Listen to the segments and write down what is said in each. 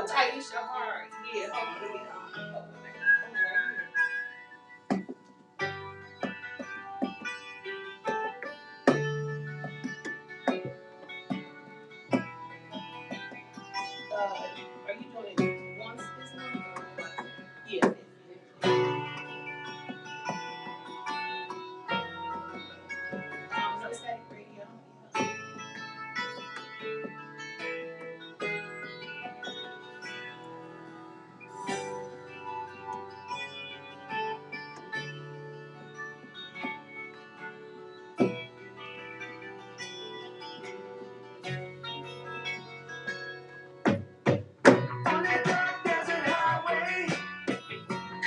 Taisha Hart. Yeah, hold on, let me are you doing it once this month or what? Yeah. No static radio. On a dark desert highway,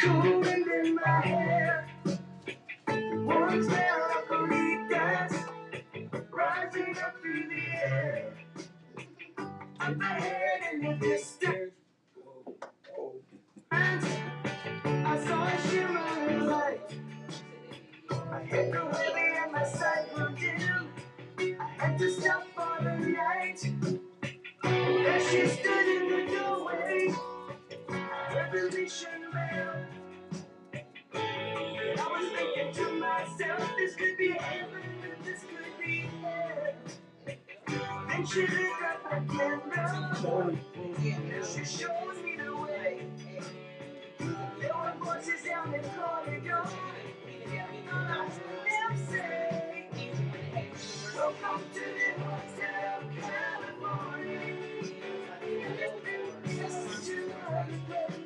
cool wind in my hair, warm smell of colitas rising up through the air. Up ahead in the distance, I saw a shimmering light. I hit the wheelie and my sight grew dim. I had to stop for the night. As she stood in the doorway, revelation bell. And I was thinking to myself, this could be heaven and this could be hell. Then she lit up the candle, and she shows me the way. There were voices down the corridor, and I heard them say, welcome to the Hotel California.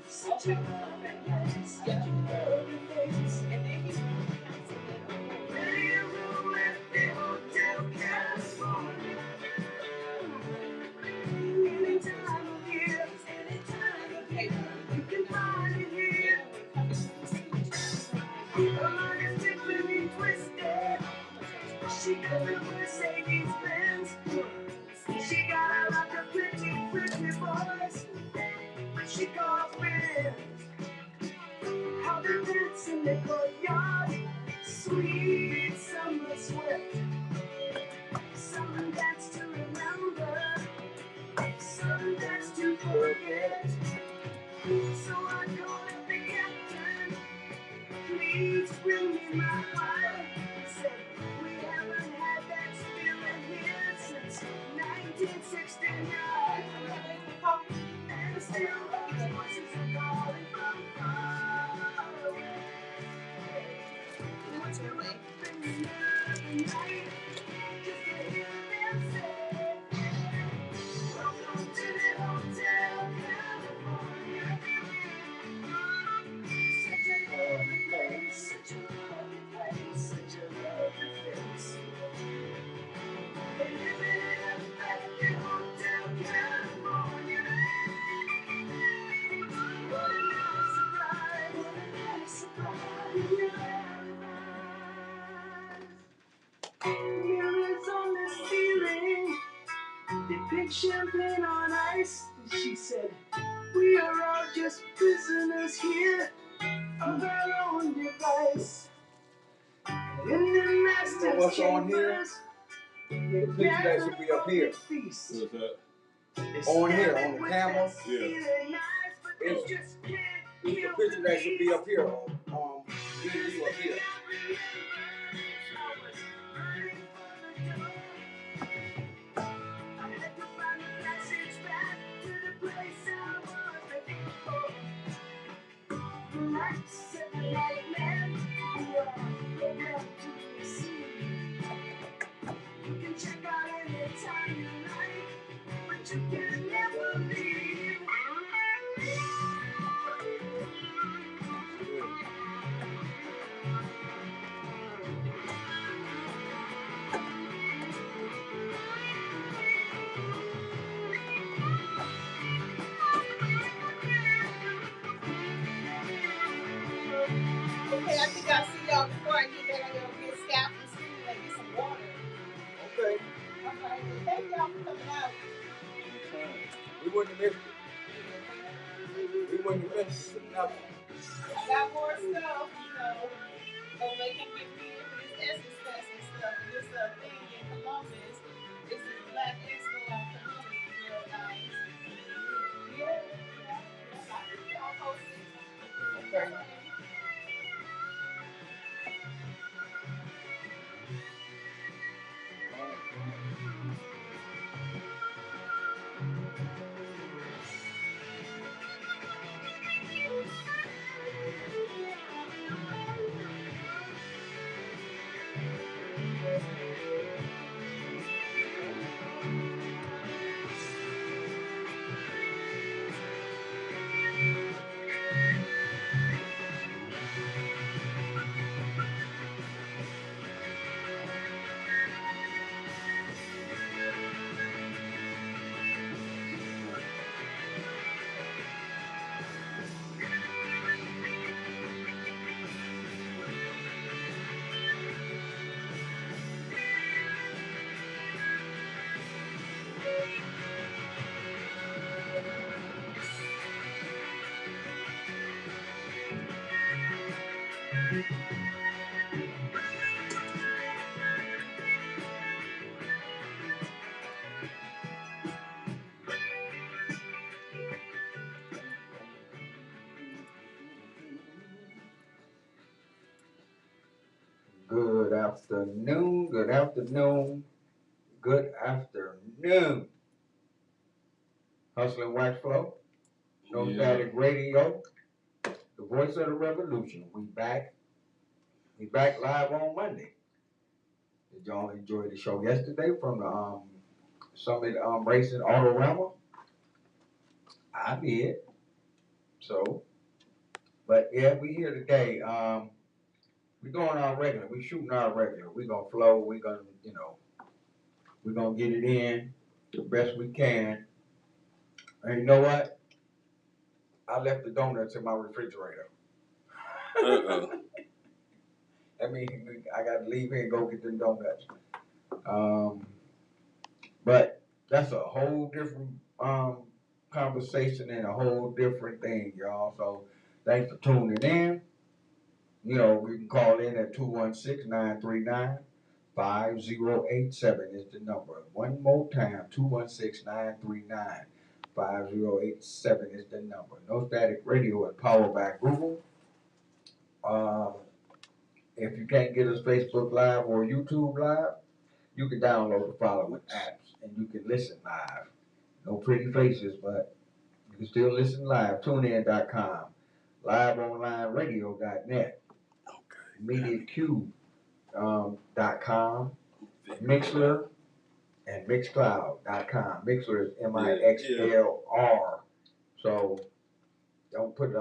Such a lovely place, such a lovely place. And then he really a room at the Hotel California. Anytime of year, you can find it here. Her mind is tickling twisted. She got the Mercedes Benz. She got a lot of pretty boys. She calls friends. How they dance in the courtyard. Sweet summer sweat. Some dance to remember. Some dance to forget. So I called up the captain. Please bring me my wife. He said, we haven't had that feeling here since 1969. And still those voices are calling from far away. What's your way? Bring me another night. Just to hear them say, welcome to the Hotel California. Such a lovely place, such a lovely place, such a lovely place. They're living it up at the Hotel California. What a nice surprise, what a nice surprise. Mirrors on the ceiling, they pick champagne on ice. And she said, we are all just prisoners here of our own device. In the master's what's on here? The picture that should be up here. What's that? On here, on the camera. Yeah. It's the picture that should be up here. You up here. You can check out anytime you like, but you can never leave. Okay, I think I'll see y'all before I get back. I gotta get scalp and school and get some water. Okay. Okay. Thank y'all for coming out. We wouldn't have missed it. We wouldn't have missed it. Nothing. I got more stuff, so they can get me into this Essence Fest and stuff. This thing in Columbus. This is Black Expo on Columbus. Real nice. Yeah. Good afternoon, good afternoon, good afternoon. Hustling Wax Flow, No Static Radio, the voice of the revolution. We back live on Monday. Did y'all enjoy the show yesterday from the Summit Racing Autorama? I did. So, but yeah, we here today. We going our regular. We shooting our regular. We gonna flow. We gonna, we gonna get it in the best we can. And you know what? I left the donuts in my refrigerator. I mean, I got to leave here and go get them donuts. But that's a whole different conversation and a whole different thing, y'all. So thanks for tuning in. You can call in at 216-939-5087 is the number. One more time, 216-939-5087 is the number. No Static Radio is powered by Google. If you can't get us Facebook Live or YouTube Live, you can download the following apps and you can listen live. No pretty faces, but you can still listen live. TuneIn.com, LiveOnlineRadio.net, MediaCube.com, Mixler, and Mixcloud.com. Mixler is Mixlr. So don't put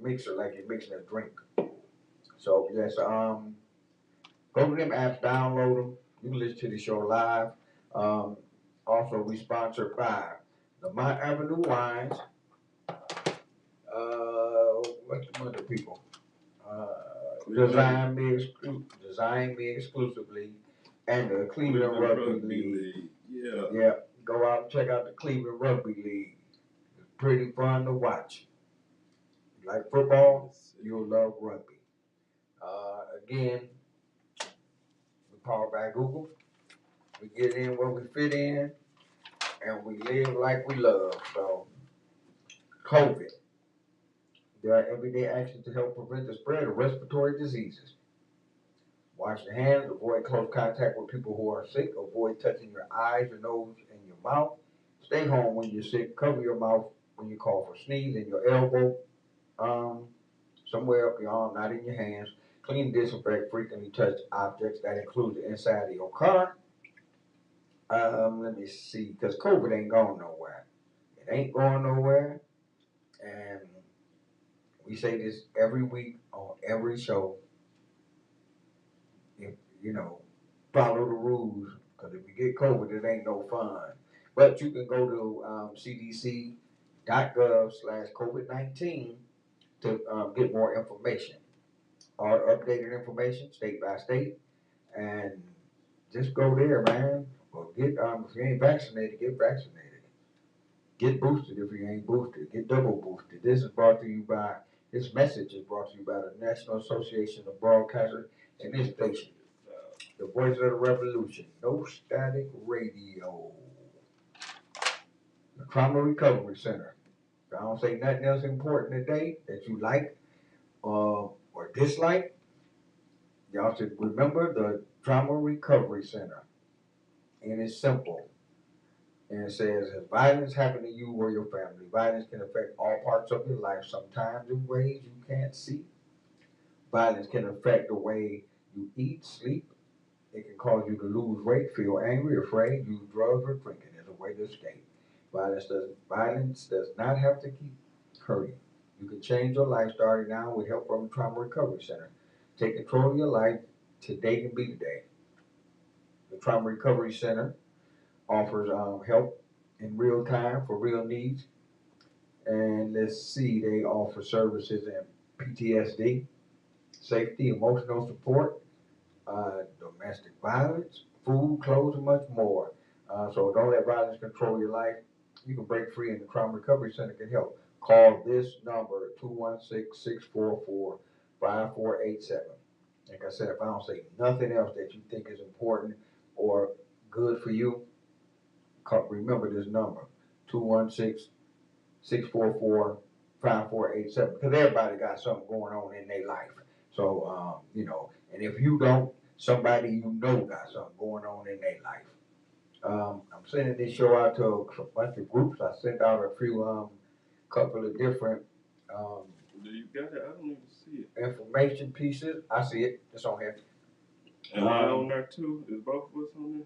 mixer like you're mixing a drink. So yes, go to them apps, download them. You can listen to the show live. Also, we sponsored by the Mont Avenue Wines. What's the other people? Design Me Exclusively, and the Cleveland Rugby League. Yeah. Go out and check out the Cleveland Rugby League. It's pretty fun to watch. You like football? You'll love rugby. Again, we powered by Google. We get in where we fit in, and we live like we love. So, COVID. There are everyday actions to help prevent the spread of respiratory diseases. Wash your hands, avoid close contact with people who are sick, avoid touching your eyes, your nose, and your mouth. Stay home when you're sick, cover your mouth when you call for sneeze, and your elbow, somewhere up your arm, not in your hands. Clean, disinfect, frequently touch objects. That includes the inside of your car. Let me see, because COVID ain't going nowhere. It ain't going nowhere, and we say this every week on every show. If, follow the rules, because if you get COVID, it ain't no fun. But you can go to cdc.gov/COVID-19 to get more information or updated information state by state, and just go there, man. Or get if you ain't vaccinated, get vaccinated. Get boosted if you ain't boosted. Get double boosted. This message is brought to you by the National Association of Broadcasters and this station, the voice of the revolution, No Static Radio. The Trauma Recovery Center. If I don't say nothing else important today that you like or dislike, y'all should remember the Trauma Recovery Center. And it's simple. And it says, if violence happened to you or your family, violence can affect all parts of your life, sometimes in ways you can't see. Violence can affect the way you eat, sleep. It can cause you to lose weight, feel angry, afraid, use drugs, or drinking as a way to escape. Violence does not have to keep hurting. You can change your life starting now with help from the Trauma Recovery Center. Take control of your life. Today can be the day. The Trauma Recovery Center offers help in real time for real needs. And let's see, they offer services in PTSD, safety, emotional support, domestic violence, food, clothes, and much more. So don't let violence control your life. You can break free, and the Trauma Recovery Center can help. Call this number, 216-644-5600. 5487. Like I said, if I don't say nothing else that you think is important or good for you, remember this number, 216-644-5487, because everybody got something going on in their life. So, and if you don't, somebody you know got something going on in their life. I'm sending this show out to a bunch of groups. I sent out a few, couple of different Do you got it? I don't even see it. information pieces. I see it. It's on here. Am I on there too? Is both of us on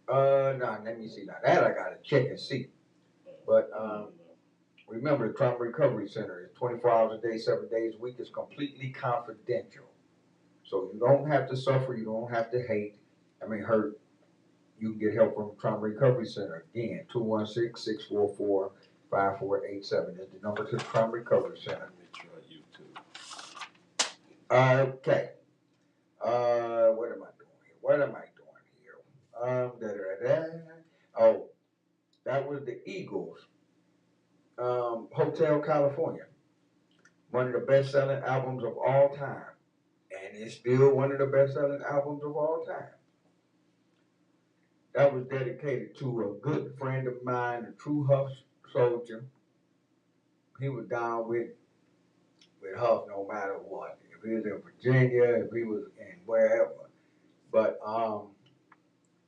there? Nah, let me see. Now that I gotta check and see. But remember, the Trauma Recovery Center is 24 hours a day, 7 days a week. It's completely confidential. So you don't have to suffer. You don't have to hurt. You can get help from Trauma Recovery Center. Again, 216-644-5487 is the number to the Trauma Recovery Center. Let me try YouTube. Okay. What am I doing here? Oh, that was the Eagles. Hotel California. One of the best-selling albums of all time. And it's still one of the best-selling albums of all time. That was dedicated to a good friend of mine, a true Huff soldier. He was down with Huff no matter what. If he was in Virginia, if he was in wherever. But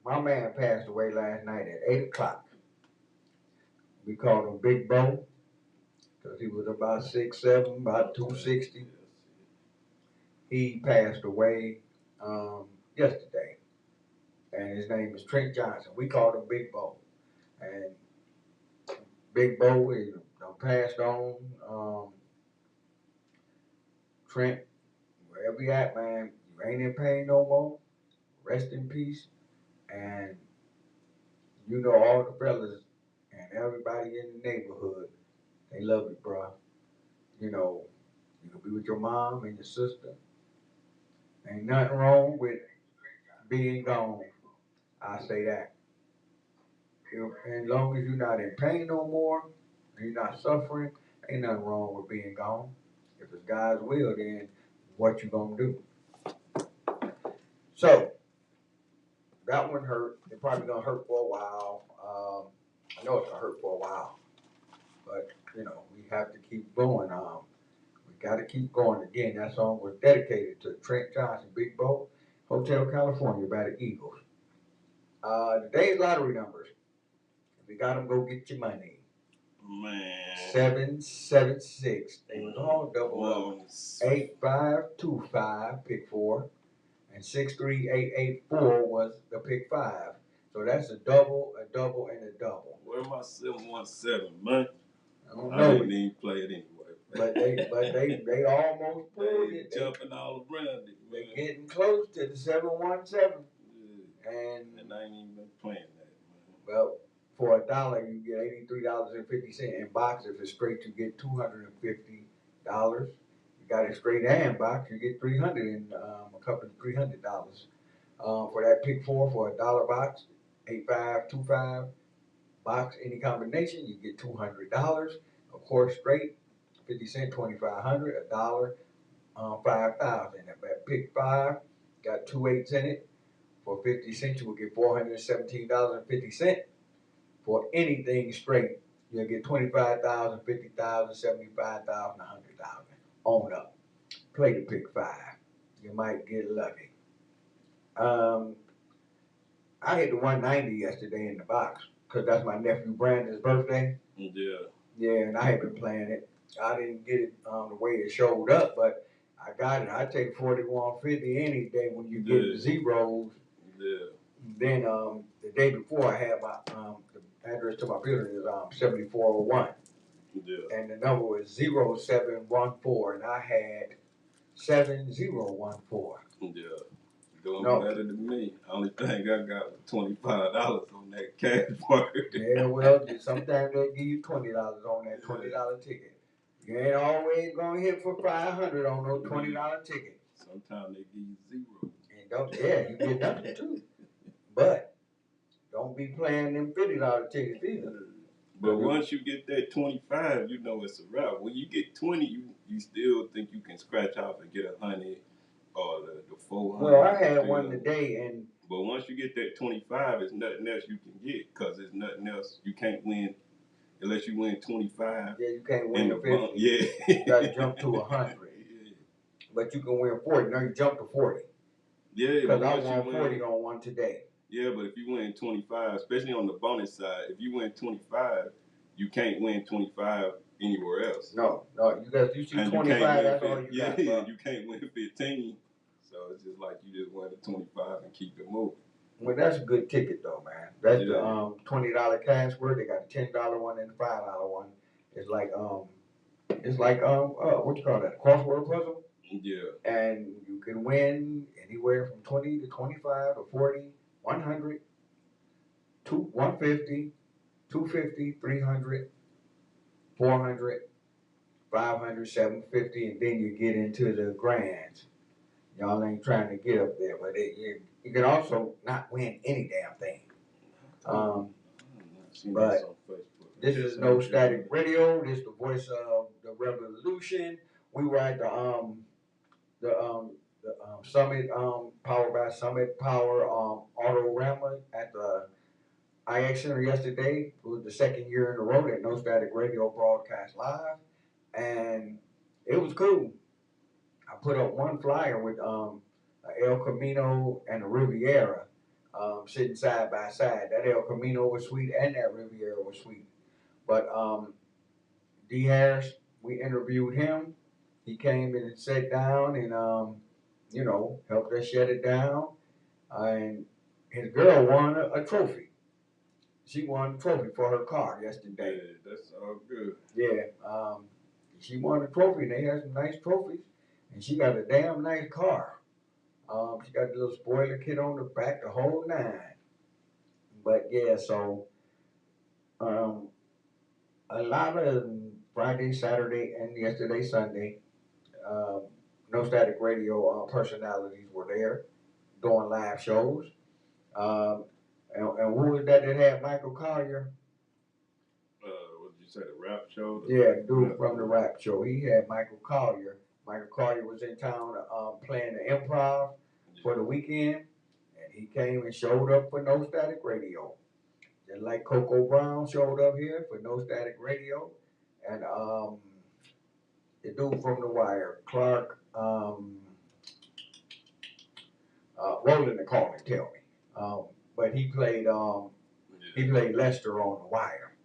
my man passed away last night at 8 o'clock. We called him Big Bo because he was about 6'7", about 260. He passed away yesterday. And his name is Trent Johnson. We called him Big Bo. And Big Bo is passed on. Trent, wherever you at, man, you ain't in pain no more. Rest in peace. And you know all the fellas and everybody in the neighborhood, they love you, bro. You know, you can be with your mom and your sister. Ain't nothing wrong with being gone. I say that. As long as you're not in pain no more, you're not suffering, ain't nothing wrong with being gone. If it's God's will, then what you gonna do? So, that one hurt. It's probably gonna hurt for a while. I know it's gonna hurt for a while. But, we have to keep going. We gotta keep going. Again, that song was dedicated to Trent Johnson, Big Bo, Hotel California by the Eagles. Today's lottery numbers. If you got them, go get your money. Man. 776. They was all double up. 8525, pick 4. And 63884 was the pick 5. So that's a double, and a double. Where my 717, man? I don't know. I didn't even play it anyway. But they almost pulled it. Jumping all around it, man. They getting close to the 717. Yeah. And I ain't even been playing that, man. Well, for $1, you get $83.50. In box, if it's straight, you get $250. You got it straight and box, you get $300 and a couple of $300. For that pick 4 for $1 box, 8525 box, any combination, you get $200. Of course, straight, 50 cents, 2,500, $1, 5,000. If that pick 5 got 2 8s in it, for 50 cents, you will get $417.50. For anything straight, you'll get 25,000, 50,000, 75,000, 100,000 on up. Play the pick 5. You might get lucky. I hit the 190 yesterday in the box because that's my nephew Brandon's birthday. Yeah. Yeah, and I had been playing it. I didn't get it the way it showed up, but I got it. I take 4150 any day when you get the zeros. Yeah. Then the day before, I had my the address to my building is 7401. Yeah. And the number was 0714, and I had 7014. Yeah. Doing better than me. Only thing I got was $25 on that cash part. Yeah, well, sometimes they'll give you $20 on that $20 ticket. You ain't always gonna hit for 500 on those $20 tickets. Sometimes they give you 0. And you get nothing too. But don't be playing them $50 tickets either. But once you get that 25, you know it's a wrap. When you get 20, you still think you can scratch off and get 100 or the 400. Well, I had one today, and but once you get that 25, it's nothing else you can get because there's nothing else you can't win unless you win 25. Yeah, you can't win the 50. Yeah, you got to jump to 100. Yeah. But you can win 40. Now you jump to 40. Yeah, because I won 40 on one today. Yeah, but if you win 25, especially on the bonus side, if you win 25, you can't win 25 anywhere else. No, you see and 25, that's all you got. Yeah, you can't win 15. So it's just like you just win the 25 and keep it moving. Well, that's a good ticket though, man. That's the $20 cash word. They got a $10 one and a $5 one. It's like what you call that? Crossword puzzle. Yeah. And you can win anywhere from 20 to 25 to 40, 100, 150, 250, 300, 400, 500, 750, and then you get into the grands. Y'all ain't trying to get up there, but you can also not win any damn thing. But this is No Static Radio. This is the voice of the revolution. We were at the Summit, powered by Summit Power Autorama at the IX Center yesterday. It was the second year in a row that No Static Radio broadcast live, and it was cool. I put up one flyer with El Camino and a Riviera sitting side by side. That El Camino was sweet and that Riviera was sweet. But D. Harris, we interviewed him. He came and sat down and helped us shut it down. And his girl won a trophy. She won a trophy for her car yesterday. Yeah, that's all good. Yeah, she won a trophy, and they had some nice trophies. And she got a damn nice car. She got a little spoiler kit on the back, the whole nine. But yeah, so a lot of Friday, Saturday, and yesterday, Sunday, No Static Radio personalities were there doing live shows. And who was that had Michael Collier? What did you say, the rap show? Yeah, dude from the rap show. He had Michael Collier. Michael Collier was in town playing the Improv for the weekend, and he came and showed up for No Static Radio. Just like Coco Brown showed up here for No Static Radio, and the dude from The Wire, Clark, Roland to call and tell me. But he played Lester on The Wire,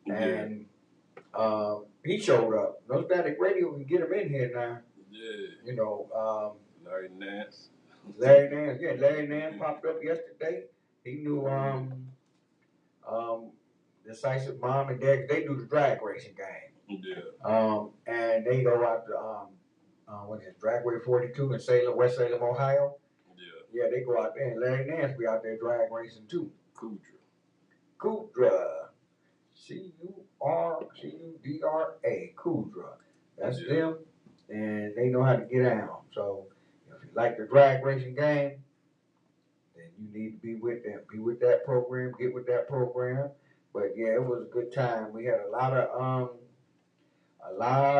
and he showed up. No Static Radio can get him in here now. Yeah. Larry Nance. Larry Nance popped up yesterday. He knew Decisive Mom and Dad. They do the drag racing game. Yeah. And they go out to Dragway 42 in Salem, West Salem, Ohio. Yeah. Yeah, they go out there, and Larry Nance be out there drag racing too. Cudra. Cudra. Cudra. That's them, and they know how to get down. So if you like the drag racing game, then you need to be with them. Be with that program. Get with that program. But yeah, it was a good time. We had a lot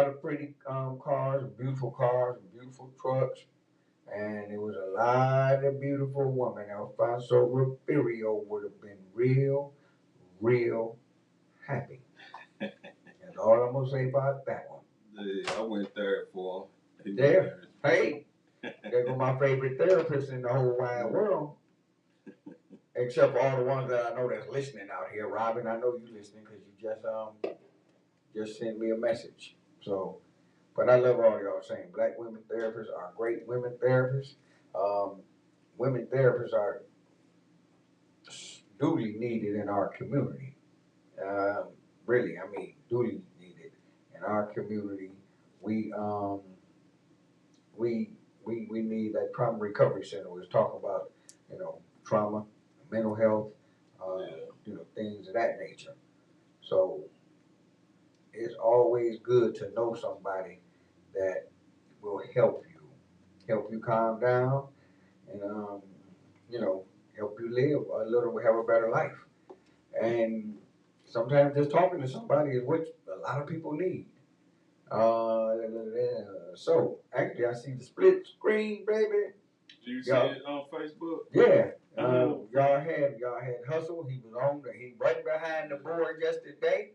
of pretty cars, beautiful trucks, and it was a lot of beautiful women. Alfonso Ribeiro would have been real happy. That's all I'm gonna say about that one. Yeah, I went there for him. There, hey, they were my favorite therapists in the whole wide world. Except for all the ones that I know that's listening out here. Robin, I know you listening because you just sent me a message. So, but I love all y'all saying black women therapists are great women therapists. Women therapists are duly needed in our community. Really, I mean, duly needed in our community. We need that trauma recovery center. We was talking about, trauma, mental health, things of that nature. So it's always good to know somebody that will help you calm down, and help you live a little, have a better life. And sometimes just talking to somebody is what a lot of people need. So actually, I see the split screen, baby. Do you see Y'all, it on Facebook? yeah. Oh. Y'all had Hustle. He was on the he right behind the board yesterday.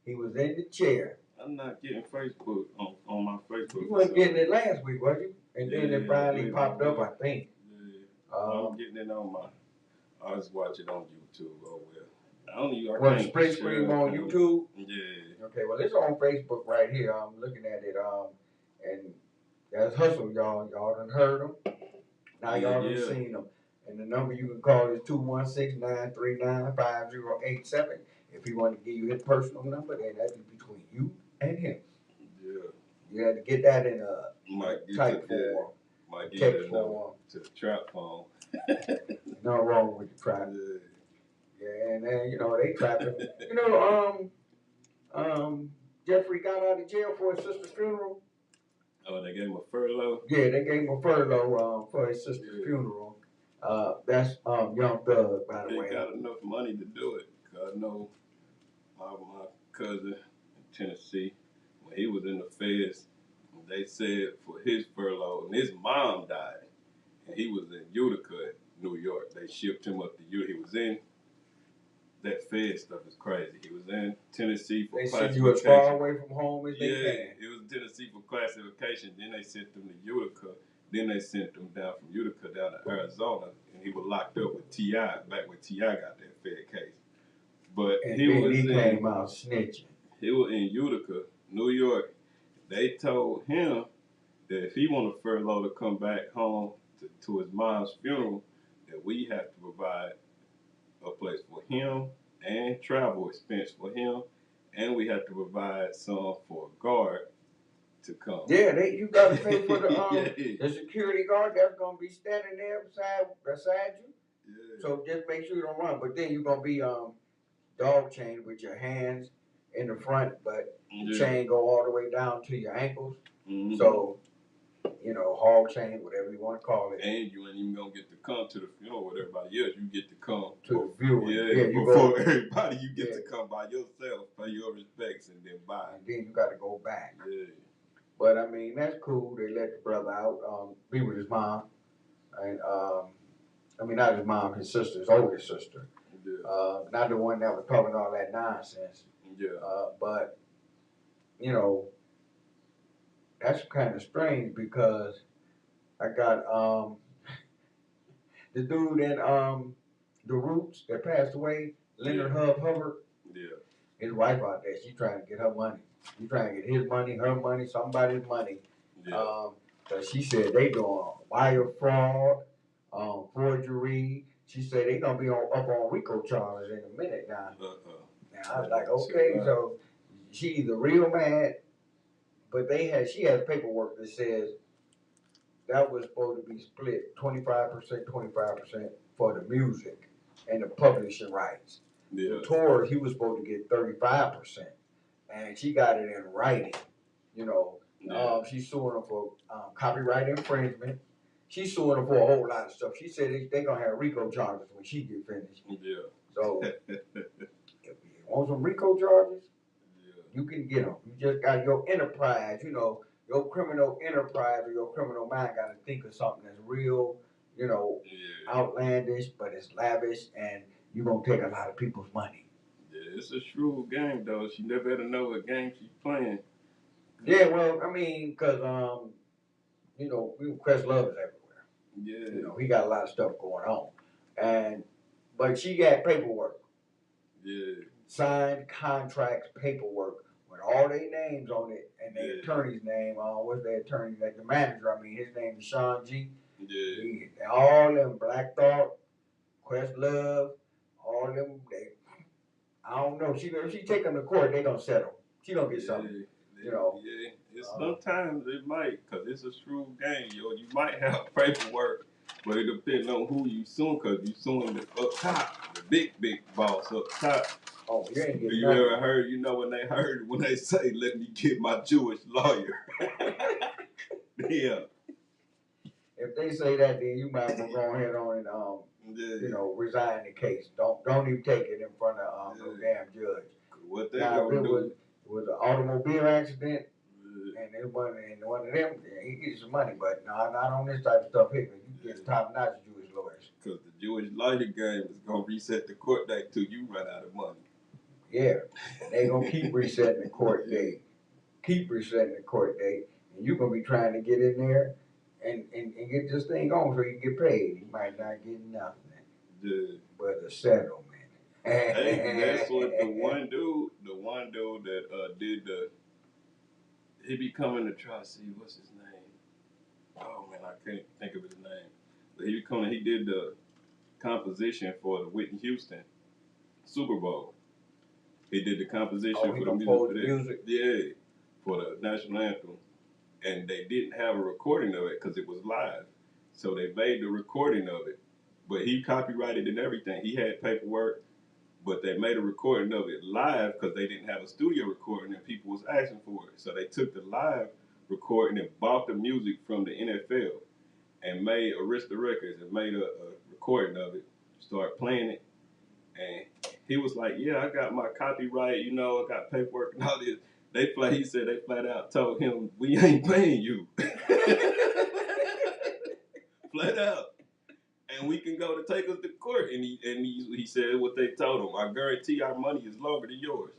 He was in the chair. I'm not getting Facebook on my Facebook. You wasn't getting it last week, was you? And then it Yeah, finally yeah, popped up, yeah. I think. Yeah. I'm getting it on my. I was watching on YouTube. Oh well. I Well, can't split share screen it. on YouTube. Yeah. Okay, well it's on Facebook right here. I'm looking at it. And that's Hustle, y'all. Y'all done heard him. Now y'all done seen him. And the number you can call is 216-939-5087. If he want to give you his personal number, then that'd be between you and him. Yeah. You had to get that in a type form, text form. To the trap phone. Nothing wrong with the trap. Yeah, and then, you know, they trapping. You know, Jeffrey got out of jail for his sister's funeral. Oh, they gave him a furlough? Yeah, they gave him a furlough for his sister's funeral. That's Young Thug, by the way. They got enough money to do it. I know my cousin in Tennessee, when he was in the feds, they said for his furlough, and his mom died, and he was in Utica, New York. They shipped him up to Utica. He was in that Fed stuff is crazy. He was in Tennessee for classification. They sent you as far away from home as they can. Yeah, it was Tennessee for classification. Then they sent him to Utica. Then they sent him down from Utica down to Arizona, and he was locked up with T.I. back when T.I. got that Fed case. But and he came out snitching. He was in Utica, New York. They told him that if he want a furlough to come back home to his mom's funeral, that we have to provide a place for him and travel expense for him, and we have to provide some for a guard to come. Yeah, you got to pay for the security guard that's gonna be standing there beside you. Yeah. So just make sure you don't run. But then you're gonna be dog chained with your hands in the front, but the chain go all the way down to your ankles. Mm-hmm. So, you know, hog chain, whatever you want to call it. And you ain't even gonna get to come to the funeral with everybody else. You get to come to the viewing. Yeah, before everybody, you get to come by yourself, pay your respects, and then bye. And then you got to go back. Yeah. But I mean, that's cool. They let the brother out, be with his mom, and I mean, not his mom, his sister, his oldest sister. Yeah. Not the one that was talking all that nonsense. Yeah. But you know, that's kind of strange because I got the dude in The Roots that passed away, Leonard Hubbard. Yeah. His wife out there, she trying to get her money. She trying to get his money, her money, somebody's money. Yeah. So she said they doing wire fraud, forgery. She said they gonna be up on RICO charges in a minute now. Now I was like, okay, so she either real mad, but she has paperwork that says that was supposed to be split 25%, 25% for the music and the publishing rights. Yeah. The tour, he was supposed to get 35%, and she got it in writing. You know, she's suing him for copyright infringement. She's suing him for a whole lot of stuff. She said they gonna have RICO charges when she get finished. Yeah. So if you want some RICO charges, you can get them. You just got your enterprise. You know, your criminal enterprise or your criminal mind got to think of something that's real. You know, outlandish, but it's lavish, and you're gonna take a lot of people's money. Yeah, it's a shrewd game, though. She never had to know what game she's playing. Yeah, well, I mean, because, you know, Questlove is everywhere. Yeah. You know, he got a lot of stuff going on. But she got paperwork. Yeah. Signed contracts, paperwork, with all their names on it, and their attorney's name, what's their attorney, like the manager, I mean, his name is Sean G. Yeah. All them, Black Thought, Questlove, all them, I don't know. If she take them to court, they gonna settle. She gonna get something. You know. Yeah. Sometimes it might, cause it's a shrewd game, yo. You might have paperwork, but it depends on who you suing, cause you suing the up top, the big boss up top. Oh, you ain't getting You ever heard? You know when they say, "Let me get my Jewish lawyer." Yeah. If they say that, then you might as well go ahead on and you know, resign the case. Don't even take it in front of no damn judge. what they Now, if gonna it do? was an automobile accident, Yeah, and it wasn't, and one of them, yeah, he gets some money, but no, not on this type of stuff here, 'cause you get top-notch Jewish lawyers. because the Jewish lawyer game is gonna reset the court date till you run out of money. Yeah, and they gonna keep resetting the court date, keep resetting the court date, and you gonna be trying to get in there and get this thing on so you get paid. You might not get nothing, Yeah. but a settlement. Hey, that's what the one dude that did he be coming to try to see what's his name. Oh man, I can't think of his name. But he did the composition for the Whitney Houston Super Bowl. He did the composition Oh, he for the music composed for that. music? Yeah, for the national anthem. And they didn't have a recording of it because it was live. So they made the recording of it. But he copyrighted and everything. He had paperwork, but they made a recording of it live because they didn't have a studio recording and people was asking for it. So they took the live recording and bought the music from the NFL and made Arista Records and made a recording of it, started playing it. And he was like, yeah, I got my copyright, I got paperwork and all this. He said they flat out told him, we ain't paying you. Flat out. And we can go to take us to court. And he said what they told him. I guarantee our money is longer than yours.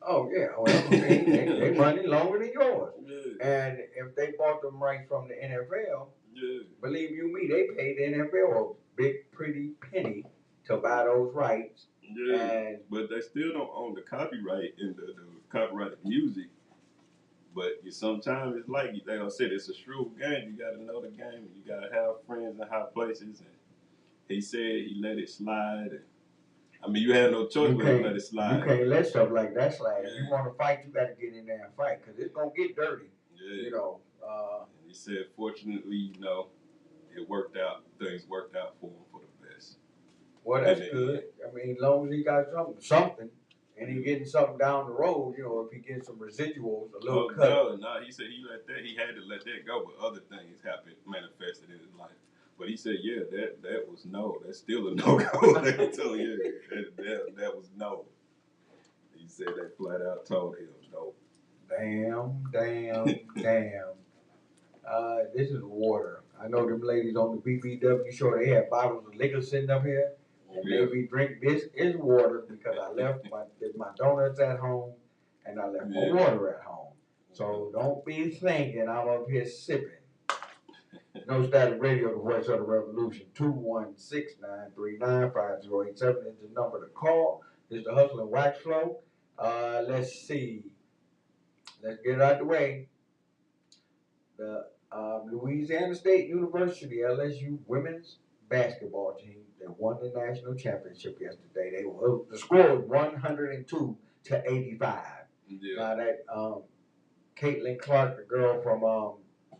Oh yeah, well, I mean, they money longer than yours. Yeah. And if they bought them right from the NFL, Yeah. believe you me, they paid the NFL a big pretty penny to buy those rights. Yeah. And But they still don't own the copyright in the copyrighted music. But sometimes it's like they don't said it's a shrewd game. You got to know the game. You got to have friends in high places. And he said he let it slide. And, I mean, you had no choice but to let it slide. You can't let stuff like that slide. Yeah. If you want to fight, you got to get in there and fight because it's gonna get dirty. Yeah. And he said, fortunately, it worked out. Things worked out for him for the best. Well, that's good. I mean, as long as he got something, and he getting something down the road, if he gets some residuals, a little cut. No, he said he had to let that go, but other things happened, manifested in his life. But he said, yeah, that was no. That's still a no-go. They told you that was no. He said they flat out told him no. Damn. This is water. I know them ladies on the BBW show, they had bottles of liquor sitting up here. And maybe drink this is water because I left my donuts at home and I left my water at home. So don't be thinking I'm up here sipping. No Static Radio, the voice of the revolution. 216-939-5087 is the number to call. This is the Hustle and Wax Flow. Let's see. Let's get it out the way. The Louisiana State University LSU women's basketball team that won the national championship yesterday. The score was 102-85. Yeah. Now that Caitlin Clark, the girl from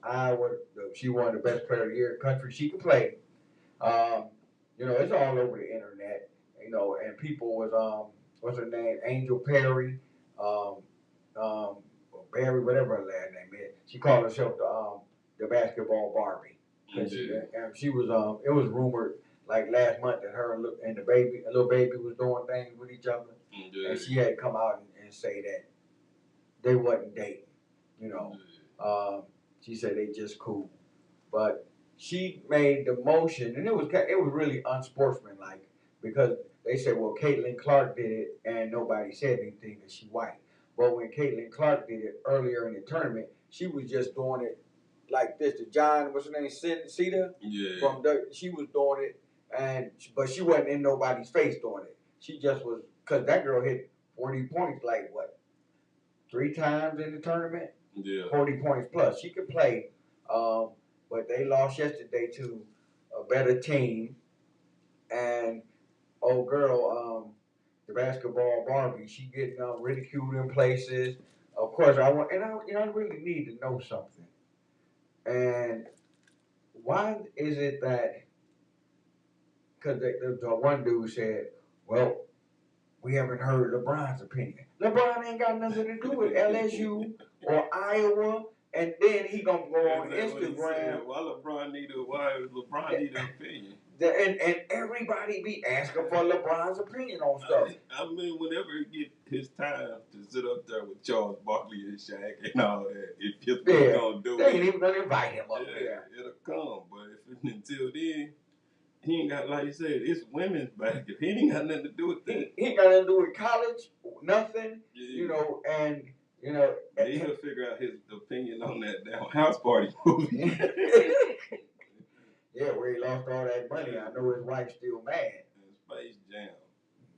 Iowa, she won the best player of the year country she could play. It's all over the internet. And people was what's her name, Angel Perry, Barry, whatever her last name is. She called herself the basketball Barbie. She was it was rumored like last month that her and the little baby was doing things with each other. Yeah. And she had to come out and say that they wasn't dating. She said they just cool. But she made the motion, and it was really unsportsmanlike because they said, well, Caitlin Clark did it and nobody said anything because she white. But when Caitlin Clark did it earlier in the tournament, she was just doing it like this. The John, what's her name, Cedar? Yeah. She was doing it, but she wasn't in nobody's face doing it. She just was, because that girl hit 40 points like, what, 3 times in the tournament? Yeah. 40 points plus. She could play, but they lost yesterday to a better team. And old girl, the basketball Barbie, she getting ridiculed in places. Of course, I really need to know something. And why is it that? Because the one dude said, "Well, we haven't heard LeBron's opinion. LeBron ain't got nothing to do with LSU or Iowa." And then he gonna go on Instagram. Why LeBron need an opinion? And everybody be asking for LeBron's opinion on stuff. I mean, whenever he get his time to sit up there with Charles Barkley and Shaq and all that, if he's gonna do They ain't it, even gonna invite him up there. it'll come. But if until then, he ain't got, like you said, it's women's basketball. He ain't got nothing to do with that. He ain't got nothing to do with college, nothing. Yeah. You know, and you know. He'll figure out his opinion on that damn House Party movie. Yeah, where he lost all that money. I know his wife's still mad. And Space Jam.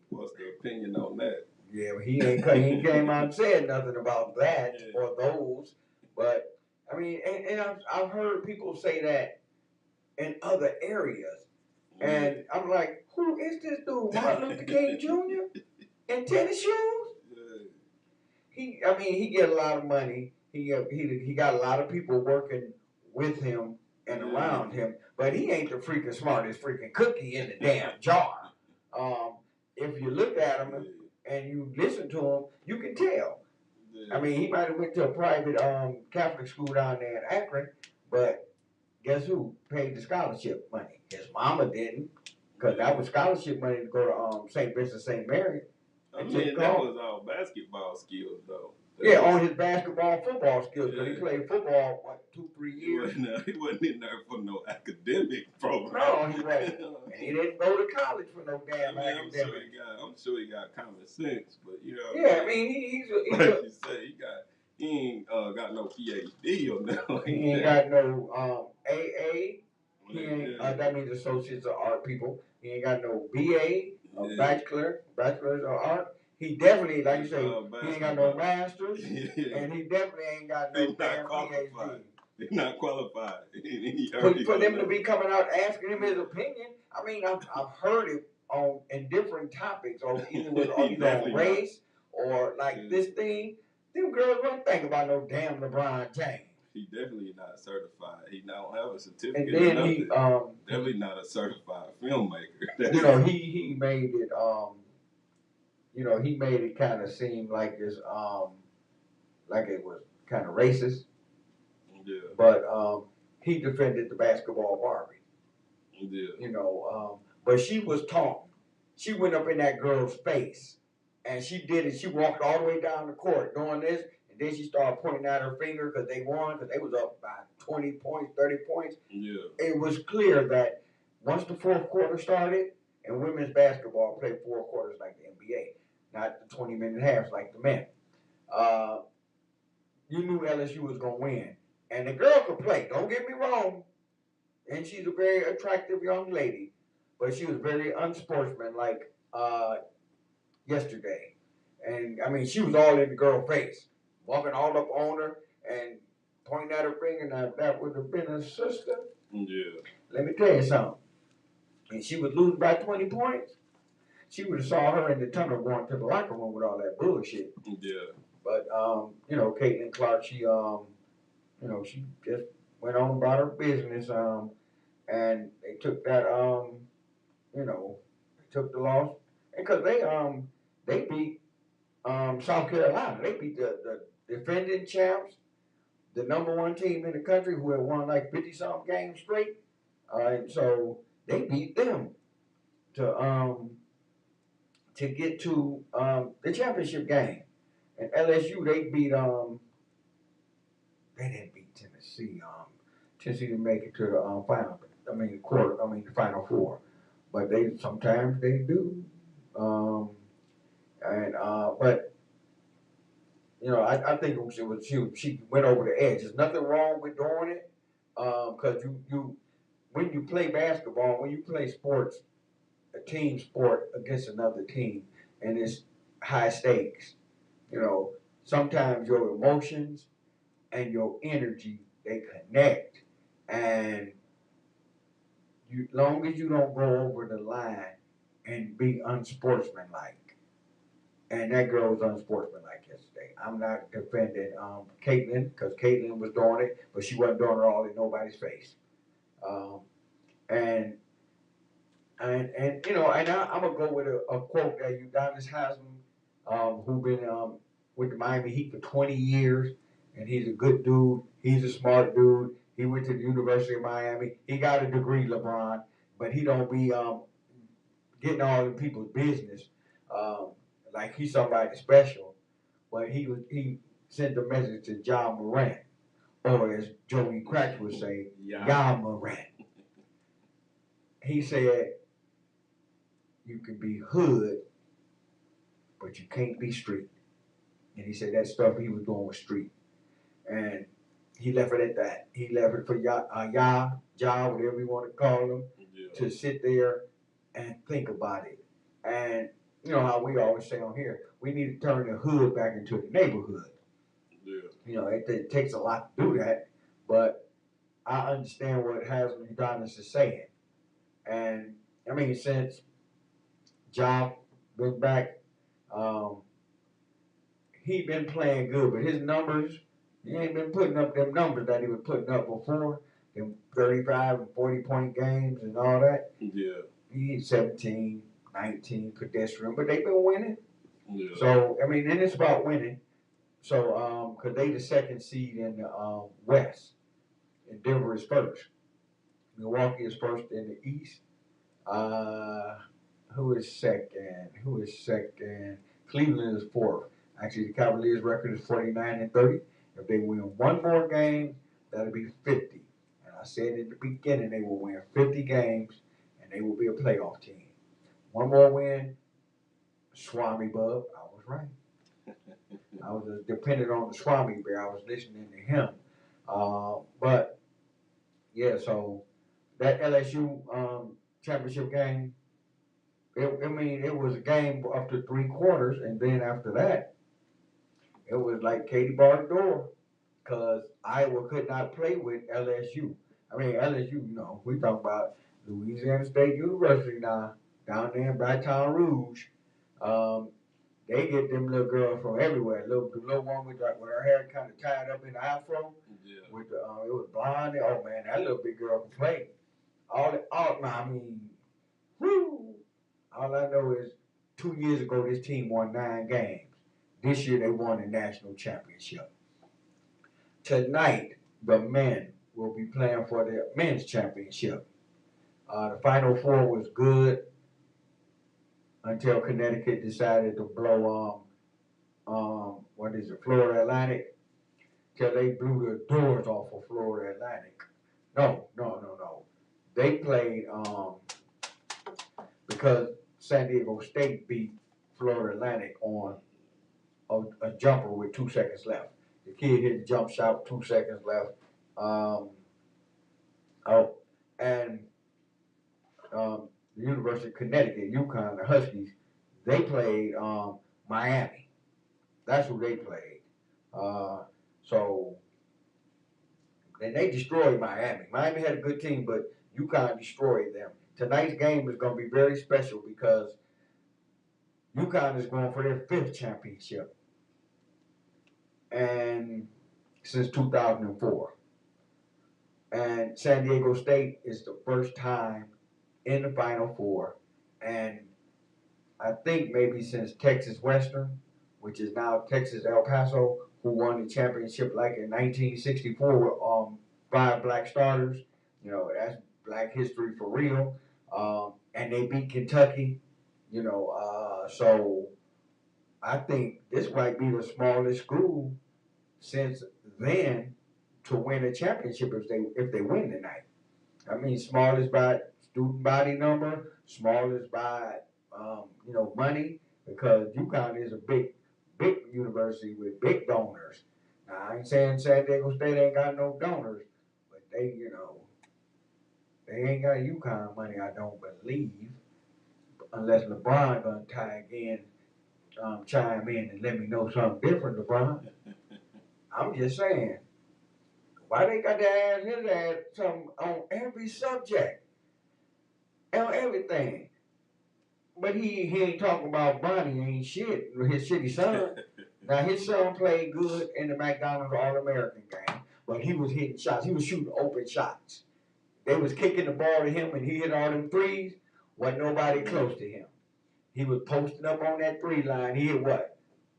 What's the opinion on that? Yeah, he ain't came out and said nothing about that or those. But I mean, and I've heard people say that in other areas, and I'm like, who is this dude, Martin Luther King Jr. in tennis shoes? He get a lot of money. He got a lot of people working with him and around him, but he ain't the freaking smartest freaking cookie in the damn jar. If you look at him and you listen to him, you can tell. I mean, he might have went to a private Catholic school down there in Akron, but guess who paid the scholarship money? His mama didn't, because that was scholarship money to go to St. Vincent St. Mary. I mean, that was all basketball skills, though. Yeah, on his basketball, football skills, because he played football, what, 2-3 years? He wasn't in there for no academic program. No, he wasn't. And he didn't go to college for no damn academic. I'm sure he got common sense, but you know. Yeah, I mean, he's like you say, he ain't got no PhD or no. He ain't got no AA. He ain't, that means Associates of Art people. He ain't got no BA, bachelor's of art. He definitely, like you say, he ain't got no master's, and he definitely ain't got no damn PhD. He's not qualified. For them to be coming out asking him his opinion, I mean, I've heard it in different topics, or either on race or like this thing. Them girls don't think about no damn LeBron James. He definitely not certified. He don't have a certificate. And then he definitely not a certified filmmaker. You know, he made it he made it kind of seem like it's like it was kind of racist. Yeah. But he defended the basketball Barbie. Yeah. You know, but she was taunting. She went up in that girl's face, and she did it. She walked all the way down the court doing this, and then she started pointing at her finger because they won, because they was up by 20 points, 30 points. Yeah. It was clear that once the fourth quarter started, and women's basketball played 4 quarters like the NBA, not the 20-minute halves like the men. You knew LSU was gonna win. And the girl could play, don't get me wrong. And she's a very attractive young lady, but she was very unsportsmanlike yesterday. And I mean, she was all in the girl's face, walking all up on her and pointing at her finger. Now, if that would have been her sister, let me tell you something. And she was losing by 20 points. She would have saw her in the tunnel going to the locker room with all that bullshit. Yeah. But you know, Caitlin Clark, she she just went on about her business, and they took that, they took the loss, because they beat South Carolina. They beat the defending champs, the #1 team in the country, who had won like 50-something games straight, and so they beat them to get to the championship game. And LSU, they beat they didn't beat Tennessee. Tennessee didn't make it to the final. The Final Four. But sometimes they do. But I think she went over the edge. There's nothing wrong with doing it, because you when you play basketball, when you play sports, a team sport against another team, and it's high stakes. Sometimes your emotions and your energy, they connect, and long as you don't go over the line and be unsportsmanlike. And that girl was unsportsmanlike yesterday. I'm not defending Caitlin, because Caitlin was doing it, but she wasn't doing it all in nobody's face. And I'm gonna go with a quote that Udonis Haslem, who been with the Miami Heat for 20 years, and he's a good dude. He's a smart dude. He went to the University of Miami. He got a degree, LeBron. but he don't be getting all the people's business like he's somebody special. But he sent a message to John Morant, or as Joey Crack would say, Yeah. Morant. He said, "You can be hood, but you can't be street." And he said that stuff he was doing was street, and he left it at that. He left it for Ja, whatever you want to call him, Yeah. to sit there and think about it. And you know how we always say on here, we need to turn the hood back into the neighborhood. Yeah. You know, it takes a lot to do that, but I understand what Haslam Udonis is saying. And I mean, since Ja been back, um, he been playing good, but his numbers, he ain't been putting up them numbers that he was putting up before, them 35 and 40-point games and all that. Yeah. He's 17, 19 pedestrian, but they've been winning. Yeah. So, I mean, and it's about winning. So, because they the second seed in the West, and Denver is first. Milwaukee is first in the East. Who is second? Cleveland is fourth. Actually, the Cavaliers' record is 49-30. If they win one more game, that'll be 50. And I said at the beginning they will win 50 games, and they will be a playoff team. One more win, Swami Bub. I was right. I was dependent on the Swami Bear. I was listening to him. But yeah, so that LSU championship game, it was a game up to 3 quarters, and then after that, it was like Katie barred the door, because Iowa could not play with LSU. I mean, LSU, you know, we talk about Louisiana State University now, down there in Baton Rouge. They get them little girls from everywhere. The little one with her hair kind of tied up in the afro. Yeah. With it was blonde. Oh man, that little big girl can play. I mean, whoo! All I know is 2 years ago this team won 9 games. This year they won the national championship. Tonight the men will be playing for the men's championship. The Final Four was good until Connecticut decided to blow Florida Atlantic, till they blew the doors off of Florida Atlantic. No. They played because San Diego State beat Florida Atlantic on a jumper with 2 seconds left. The kid hit the jump shot with 2 seconds left. And the University of Connecticut, UConn, the Huskies, they played Miami. That's who they played. So, and they destroyed Miami. Miami had a good team, but UConn destroyed them. Tonight's game is going to be very special because UConn is going for their 5th championship, and since 2004. And San Diego State is the first time in the Final Four, and I think maybe since Texas Western, which is now Texas El Paso, who won the championship like in 1964 with 5 black starters. You know, that's black history for real. And they beat Kentucky. You know, so I think this might be the smallest school since then to win a championship if they win tonight. I mean, smallest by student body number, smallest by money, because UConn is a big university with big donors. Now I ain't saying San Diego State ain't got no donors, but they ain't got UConn money, I don't believe, unless LeBron gonna chime in and let me know something different, LeBron. I'm just saying, why they got to ask his ass something on every subject, on everything? But he ain't talking about Bonnie, ain't shit. His shitty son. Now his son played good in the McDonald's All-American game, but he was hitting shots. He was shooting open shots. They was kicking the ball to him, and he hit all them threes. Wasn't nobody close to him. He was posting up on that 3 line. He hit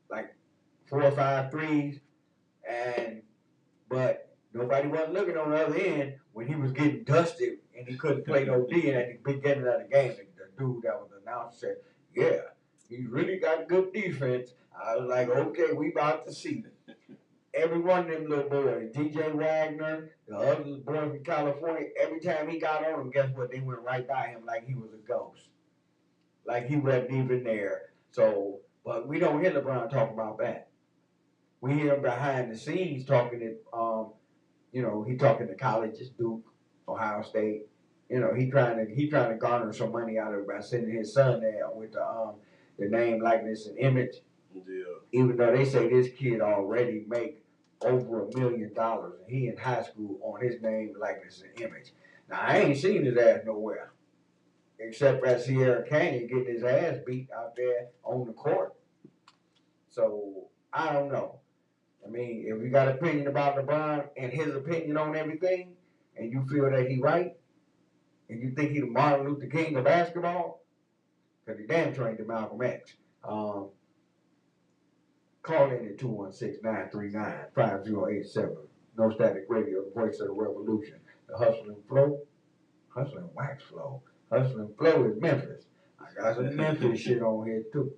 like 4 or 5 threes, but Nobody wasn't looking on the other end when he was getting dusted and he couldn't play no D. And at the beginning of the game, the dude that was announced said, "Yeah, he really got good defense." I was like, "Okay, we about to see." Every one of them little boys, DJ Wagner, the other boy from California, every time he got on them, guess what? They went right by him like he was a ghost, like he wasn't even there. So, but we don't hear LeBron talk about that. We hear him behind the scenes talking to, he talking to colleges, Duke, Ohio State. He trying to garner some money out of it by sending his son there with the name, likeness, and image. Yeah. Even though they say this kid already make over $1 million, and he in high school on his name, likeness, and image. Now I ain't seen his ass nowhere except at Sierra Canyon getting his ass beat out there on the court. So I don't know. I mean, if you got an opinion about LeBron and his opinion on everything, and you feel that he right, and you think he the Martin Luther King of basketball, because he damn sure ain't the Malcolm X. Call in at 216-939-5087. No Static Radio, the voice of the revolution. The Hustle and Flow, Hustle and Wax Flow. Hustle and Flow is Memphis. I got some Memphis shit on here too.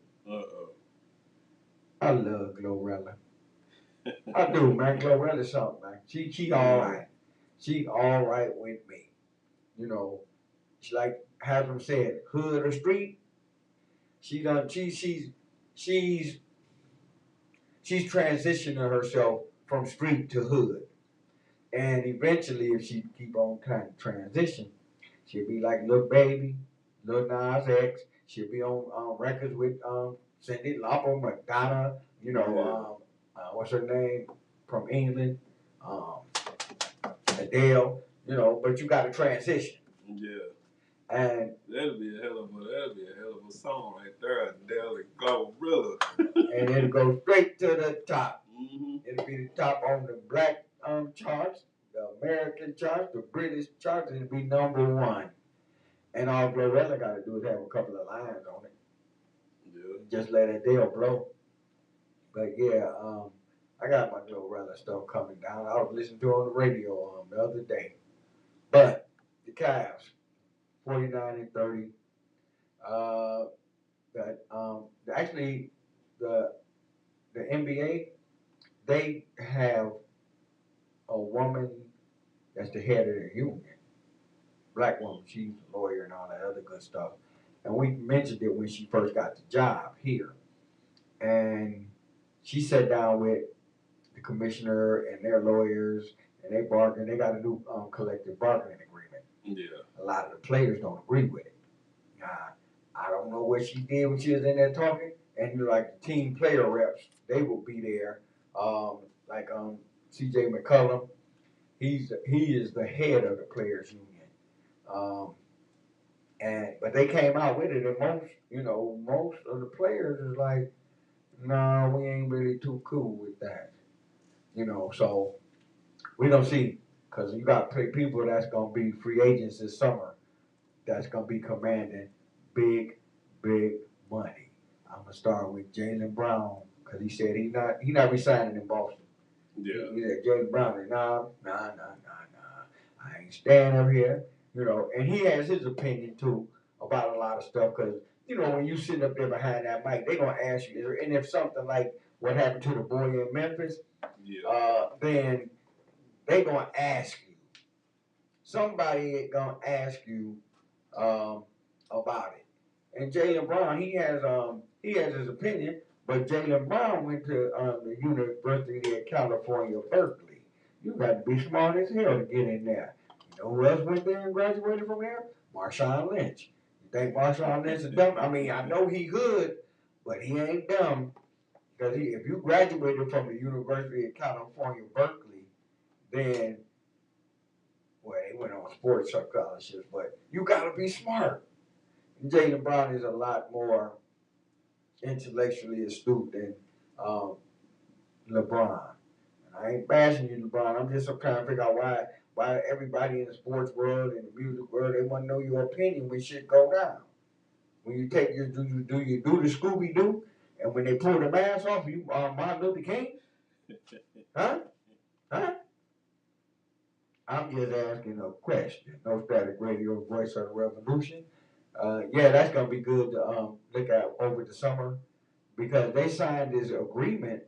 I love Glorilla. I do, man. Glorella's something, man. She all right. She all right with me. She like Haslam said, hood or street. She's transitioning herself from street to hood. And eventually, if she keep on kind of transition, she'll be like Lil Baby, Lil Nas X. She'll be on records with Cyndi Lauper, Madonna. What's her name from England? Adele. But you got to transition. Yeah. And that'll be a hell of a song right there, Adele and Glorilla. And it'll go straight to the top. Mm-hmm. It'll be the top on the black charts, the American charts, the British charts, and it'll be #1. And all Glorilla got to do is have a couple of lines on it. Yeah. Just let Adele blow. But yeah, I got my Glorilla stuff coming down. I was listening to it on the radio the other day. But the Cavs, 49-30. Actually, the NBA, they have a woman that's the head of the union. Black woman, she's a lawyer and all that other good stuff. And we mentioned it when she first got the job here. And she sat down with the commissioner and their lawyers, and they bargained. They got a new collective bargaining agreement. Yeah. A lot of the players don't agree with it. I don't know what she did when she was in there talking. And like the team player reps, they will be there. C.J. McCollum, he is the head of the players union. But they came out with it, and most of the players is like, no, we ain't really too cool with that. So we don't see, because you got people that's gonna be free agents this summer, that's gonna be commanding big money. I'm gonna start with Jaylen Brown, because he said he not resigning in Boston. Yeah. He said Jaylen Brown is nah. I ain't staying over here. And he has his opinion too about a lot of stuff, because when you sit up there behind that mic, they gonna ask you, and if something like what happened to the boy in Memphis, then they gonna ask you. Somebody gonna ask you about it. And Jaylen Brown, he has his opinion, but Jaylen Brown went to the University of California, Berkeley. You got to be smart as hell to get in there. You know who else went there and graduated from there? Marshawn Lynch. You think Marshawn Lynch is dumb? I mean, I know he good, but he ain't dumb. Because if you graduated from the University of California, Berkeley, then, well, they went on sports scholarships, but you got to be smart. Jaylen Brown is a lot more intellectually astute than LeBron. And I ain't bashing you, LeBron. I'm just trying to figure out why everybody in the sports world and the music world, they want to know your opinion when shit go down. When you take your do you do the Scooby Doo, and when they pull the mask off, you Martin Luther King, huh? I'm just asking a question. No Static Radio, Voice of the Revolution. Yeah, that's gonna be good to look at over the summer because they signed this agreement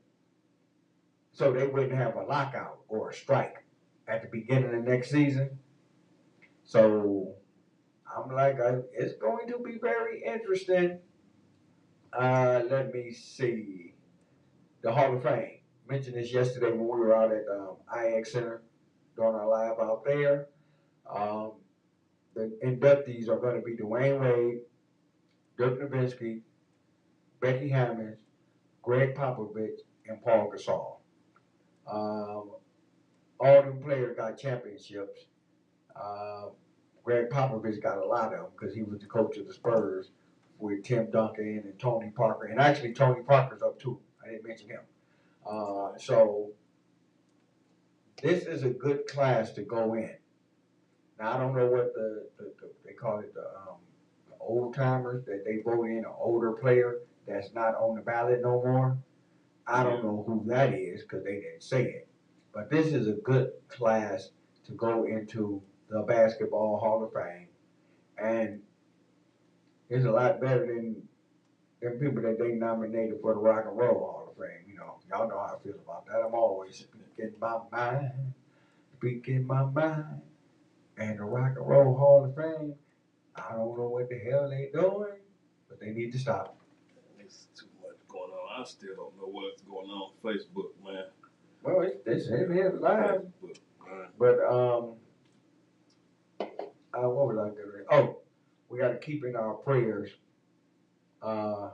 so they wouldn't have a lockout or a strike at the beginning of next season. So I'm like, it's going to be very interesting. Let me see. The Hall of Fame. Mentioned this yesterday when we were out at IX Center doing our live out there. Um, the inductees are going to be Dwayne Wade, Dirk Nowitzki, Becky Hammons, Greg Popovich, and Paul Gasol. All them players got championships. Uh, Greg Popovich got a lot of them because he was the coach of the Spurs with Tim Duncan and Tony Parker. And actually, Tony Parker's up too. I didn't mention him. So this is a good class to go in. Now, I don't know what they call it, the old timers that they vote in, an older player that's not on the ballot no more. I don't know who that is because they didn't say it. But this is a good class to go into the Basketball Hall of Fame. And it's a lot better than people that they nominated for the Rock and Roll Hall of Fame. You know, y'all know how I feel about that. I'm always speaking my mind. And the Rock and Roll Hall of Fame, I don't know what the hell they doing, but they need to stop. There's too much going on. I still don't know what's going on Facebook, man. Well, it's here live. Facebook, man. But what was I doing? Oh, we got to keep in our prayers the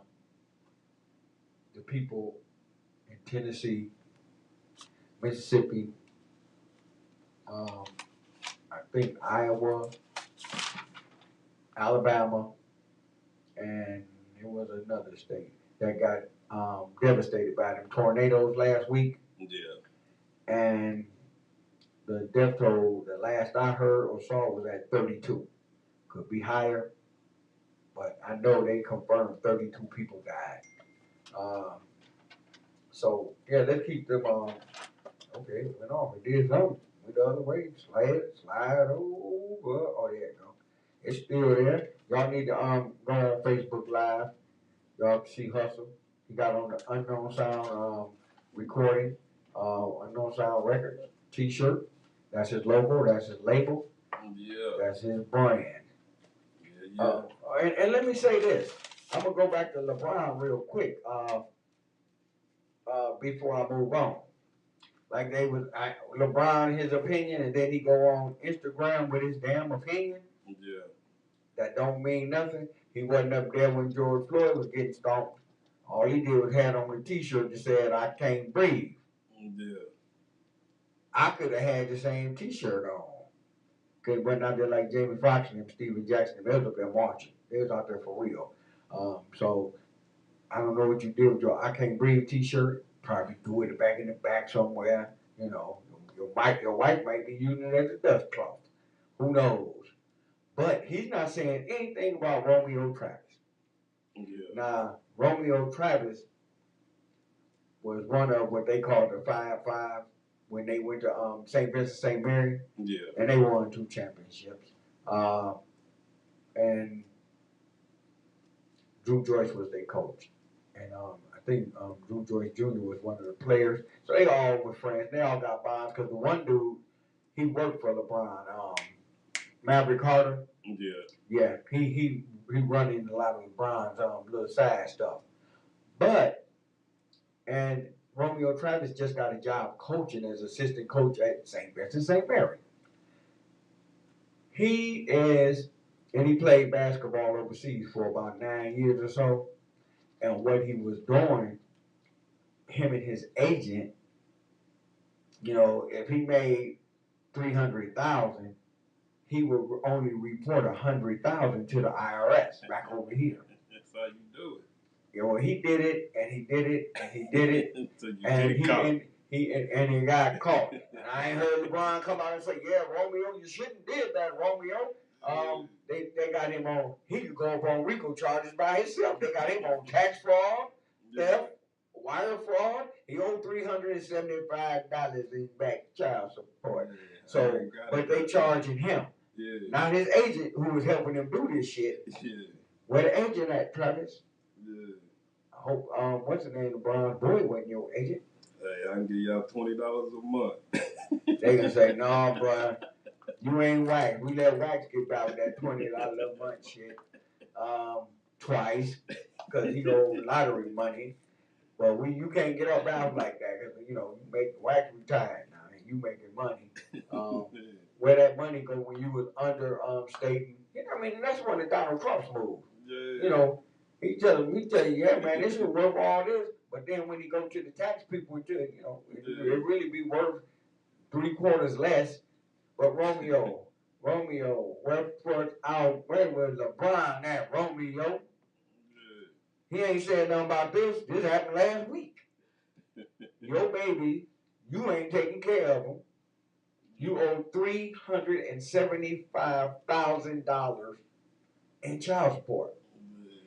people in Tennessee, Mississippi, I think Iowa, Alabama, and it was another state that got devastated by them tornadoes last week. Yeah. And the death toll, the last I heard or saw, was at 32. Could be higher, but I know they confirmed 32 people died. So yeah, let's keep them on. Okay, it went off. It did something. Went the other way. Slide over. Oh, there you go. It's still there. Y'all need to go on Facebook Live. Y'all can see Hustle. He got on the Unknown Sound recording, Unknown Sound Records T-shirt. That's his logo. That's his label. Yeah. That's his brand. Yeah. And let me say this. I'm gonna go back to LeBron real quick. Before I move on. Like LeBron his opinion, and then he go on Instagram with his damn opinion. Yeah. That don't mean nothing. He wasn't up there when George Floyd was getting stomped. All he did was had on a T-shirt that said, "I can't breathe." Yeah. I could have had the same T-shirt on. Cause it wasn't out there like Jamie Foxx and Steven Jackson. They was up there marching. They was out there for real. So I don't know what you did with your "I Can't Breathe" T-shirt. Probably threw it back in the back somewhere. You know, your wife might be using it as a dust cloth. Who knows? But he's not saying anything about Romeo Travis. Yeah. Now, Romeo Travis was one of what they call the 5-5 when they went to St. Vincent St. Mary. Yeah. And they won 2 championships. And Drew Joyce was their coach. And I think Drew Joyce Jr. was one of the players. So they all were friends. They all got bonds because the one dude, he worked for LeBron. Maverick Carter. Yeah. Yeah, he running a lot of LeBron's little side stuff. And Romeo Travis just got a job coaching as assistant coach at St. Vincent St. Mary. He played basketball overseas for about 9 years or so. And what he was doing, him and his agent, you know, if he made $300,000, he would only report $100,000 to the IRS back over here. That's how you do it. You know, he did it, and he did it, and he did it, So you and get caught. he got caught. And I ain't heard LeBron come out and say, "Yeah, Romeo, you shouldn't did that, Romeo." They got him on. He could go up on RICO charges by himself. They got him on tax fraud, theft, wire fraud. He owed $375 in back child support. Yeah, So, but they charging him, yeah, not his agent who was helping him do this shit. yeah, Where the agent at, Travis? yeah. I hope what's the name? LeBron Boy wasn't your agent. Hey, I can give y'all $20 a month. They gonna say, no, bro, you ain't Wax. We let Wax get by with that $20 a month shit. Twice, because he owed lottery money. But you can't get up out like that, because you make Wax retired now, and you making money. Where that money go when you was understating? I mean, that's one of Donald Trump's moves. Yeah. He tell you, yeah, man, this is worth all this. But then when he go to the tax people, it really be worth 3/4 less. But Romeo, where was LeBron at, Romeo? He ain't said nothing about this. This happened last week. Your baby, you ain't taking care of him. You owe $375,000 in child support.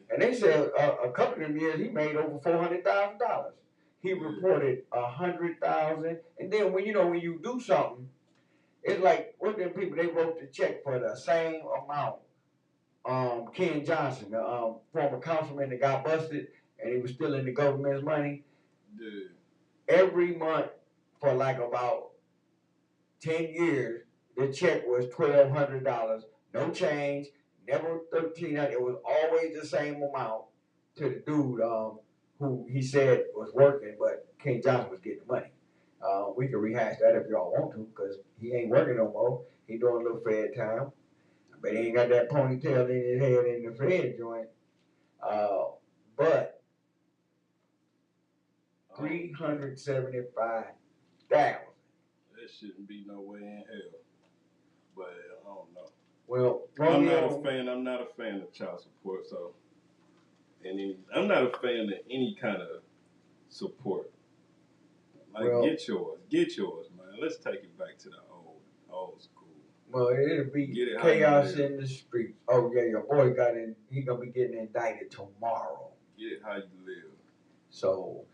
And they said a couple of them years he made over $400,000. He reported $100,000. And then when you do something, it's like what them people they wrote the check for the same amount. Ken Johnson, the former councilman that got busted and he was stealing the government's money. Yeah. Every month for like about 10 years, the check was $1,200, no change, never $1,300. It was always the same amount to the dude who he said was working, but Ken Johnson was getting the money. We can rehash that if y'all want to, because he ain't working no more. He doing a little Fed time, but he ain't got that ponytail in his head in the Fed joint. But $375,000. That shouldn't be no way in hell. But I don't know. Well, I'm not a fan of child support, so I'm not a fan of any kind of support. Like get yours, man. Let's take it back to the old school. Well, it'll be chaos in the streets. Oh yeah, your boy he gonna be getting indicted tomorrow. Get it how you live. So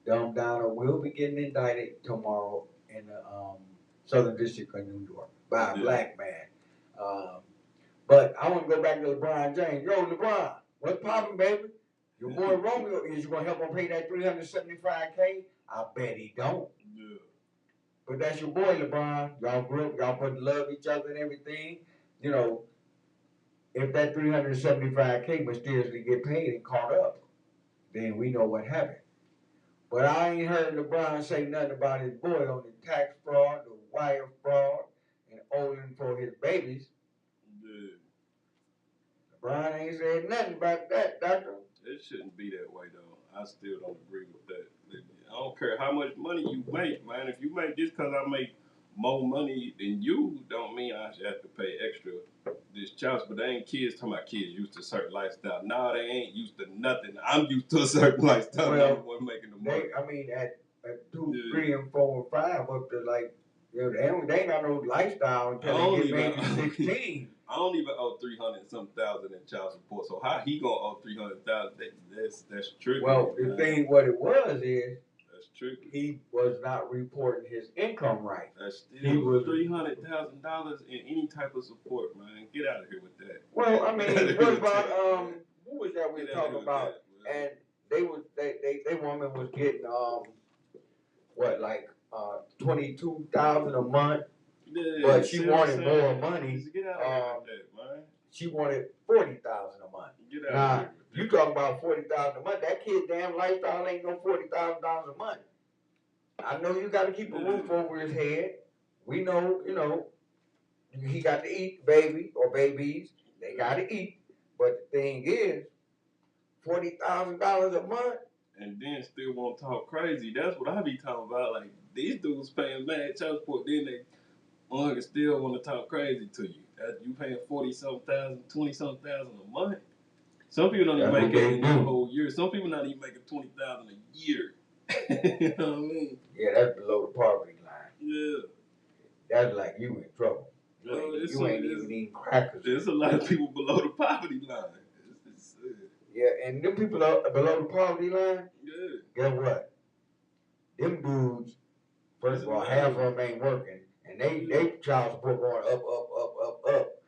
Dumb Donald will be getting indicted tomorrow in the Southern District of New York by a black man. But I want to go back to LeBron James. Yo, LeBron, what's poppin', baby? Your boy Romeo, is you gonna help him pay that $375K? I bet he don't. Yeah. But that's your boy LeBron. Y'all grew up, y'all put love each other and everything. If that $375K mysteriously get paid and caught up, then we know what happened. But I ain't heard LeBron say nothing about his boy on the tax fraud, the wire fraud, and owing for his babies. Yeah. LeBron ain't said nothing about that, doctor. It shouldn't be that way, though. I still don't agree with that. I don't care how much money you make, man. If you make just because I make more money than you, don't mean I should have to pay extra this child. But they ain't kids talking about kids used to a certain lifestyle. No, they ain't used to nothing. I'm used to a certain lifestyle. Well, I'm the one making the money. At 2, 3, and 4, and 5, up to like, they ain't got no lifestyle until they get maybe 16. I don't even owe $300,000 in child support. So how he gonna owe $300,000? That's tricky. Well, the thing, what it was is, that's tricky. He was not reporting his income right. That's still $300,000 in any type of support, man. Get out of here with that. Well, I mean, what about who was that we were talking about? And they woman was getting $22,000 a month. Yeah, but she wanted more money. Get out of here with that, man. She wanted $40,000 a month. Get out of here. You talking about $40,000 a month? That kid's damn lifestyle ain't no $40,000 a month. I know you got to keep a roof over his head. We know, he got to eat, baby or babies. They got to eat. But the thing is, $40,000 a month. And then still want to talk crazy. That's what I be talking about. Like these dudes paying mad child support, then they still want to talk crazy to you. You paying 40-something thousand, 20-something thousand a month. Some people don't even make it in the whole year. Some people not even making $20,000 a year. You know what I mean? Yeah, that's below the poverty line. Yeah. That's like you in trouble. You ain't even eating crackers. There's a lot of people below the poverty line. Yeah, and them people are below the poverty line. Yeah. guess what? Them dudes, first of all, half of them ain't working, and they child support going up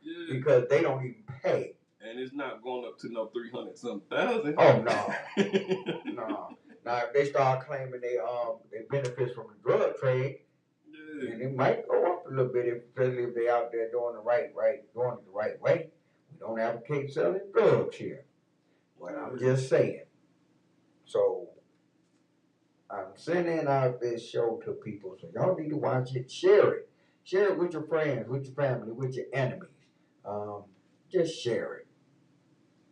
Yeah. because they don't even pay. And it's not going up to no 300-something thousand. Oh no, no. Now if they start claiming they benefits from the drug trade, Yeah. and it might go up a little bit, especially if they out there doing it the right way. We don't advocate selling drugs here, but I'm just saying. So I'm sending out this show to people, so y'all need to watch it. Share it with your friends, with your family, with your enemies. Just share it,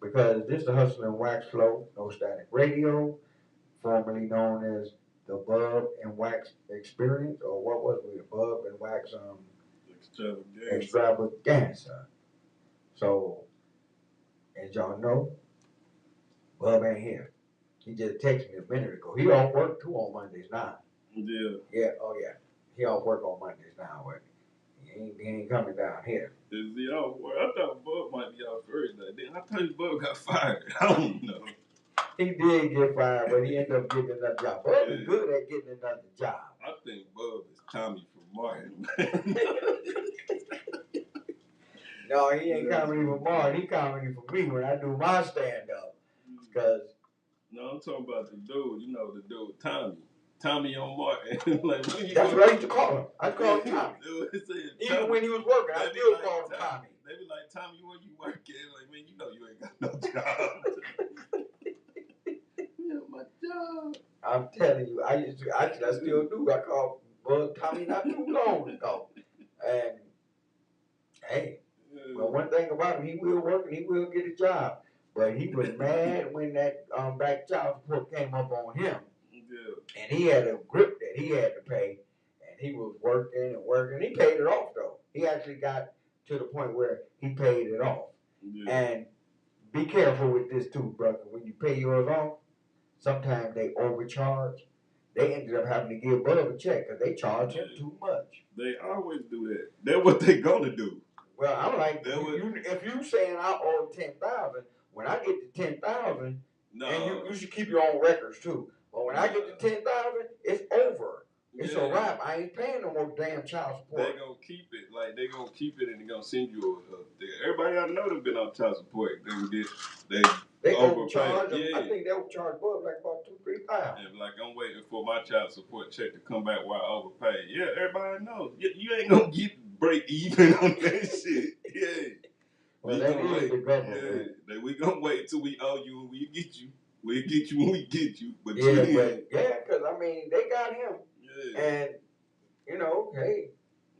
because this is the Hustle and Wax Flow, No Static Radio, formerly known as the Bub and Wax Experience, or what was it? The Bub and Wax Extravaganza. So, as y'all know, Bub ain't here. He just texted me a minute ago. He off work too on Mondays now. Yeah. Yeah, oh yeah. He off work on Mondays now, but he ain't coming down here. Is he off work? I thought Bub might be off Thursday. Then I thought Bub got fired. I don't know. He did get fired, but he ended up getting another job. Bub is good at getting another job. I think Bub is Tommy from Martin. No, he ain't comedy for Martin. He comedy for me when I do my stand-up. Because no, I'm talking about the dude. You know the dude, Tommy. Tommy on Martin. Like, that's what I used to call him. I called him Tommy. Even Tommy. When he was working, I still call him Tommy. They be like, Tommy, where you working? Like, man, you know you ain't got no job. Yeah, my job. I'm telling you, I still do. I called Bug Tommy not too long ago. And hey, well, one thing about him, he will work and he will get a job. But he was mad when that back child support came up on him. Yeah. And he had a grip that he had to pay. And he was working and working. He paid it off, though. He actually got to the point where he paid it off. Yeah. And be careful with this, too, brother. When you pay yours off, sometimes they overcharge. They ended up having to give Bub a check because they charge him too much. They always do that. That's what they gonna do. Well, I'm like, if you saying I owe 10,000, when I get to 10,000, no. And you should keep your own records too. But when I get to 10,000, it's over. It's a wrap. I ain't paying no more damn child support. They gonna keep it, like they gonna keep it, and they gonna send you everybody I know that been on child support. They overcharge. Yeah. I think they overcharge Bub like about $2,000-3,000. And like I'm waiting for my child support check to come back while I overpay. Yeah, everybody knows. You ain't gonna break even on that shit. Yeah. Well, that is the government. Yeah. We gonna wait till we owe you and we get you. We'll get you when we get you. But because I mean they got him. Yeah. And you know, hey.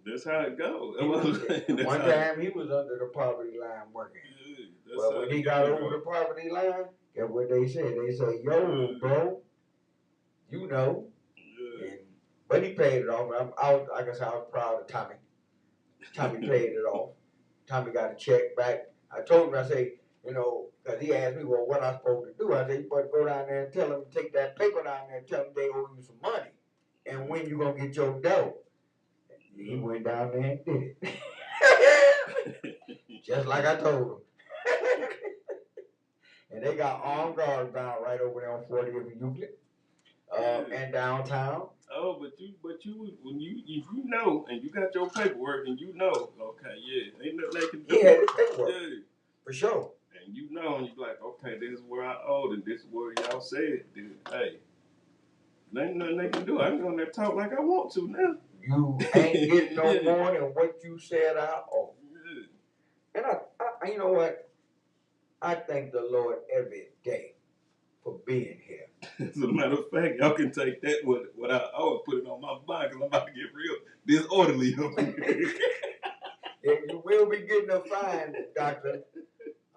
That's how it goes. One time he was under the poverty line working. Yeah, but when he got over the poverty line, guess what they said? They say, "Yo, bro, you know." Yeah. But he paid it off. I was proud of Tommy. Tommy paid it off. Tommy got a check back. I told him, I say, you know, because he asked me, well, what I supposed to do? I said, you better go down there and tell them, take that paper down there and tell them they owe you some money. And when you going to get your dough? He went down there and did it. Just like I told him. And they got armed guards down right over there on 40th and Euclid. And downtown. Oh, but you when if you know and you got your paperwork and you know, okay, yeah, ain't nothing they can do. Yeah, the paperwork. Yeah. For sure. And you know, and you be like, okay, this is where I owed and this is where y'all said, hey, there ain't nothing they can do. I can go in there and talk like I want to now. You ain't getting no more than what you said I owe. Yeah. And I you know what? I thank the Lord every day for being here. As a matter of fact, y'all can take that what I owe and put it on my bond because I'm about to get real disorderly up here. Yeah, you will be getting a fine, doctor.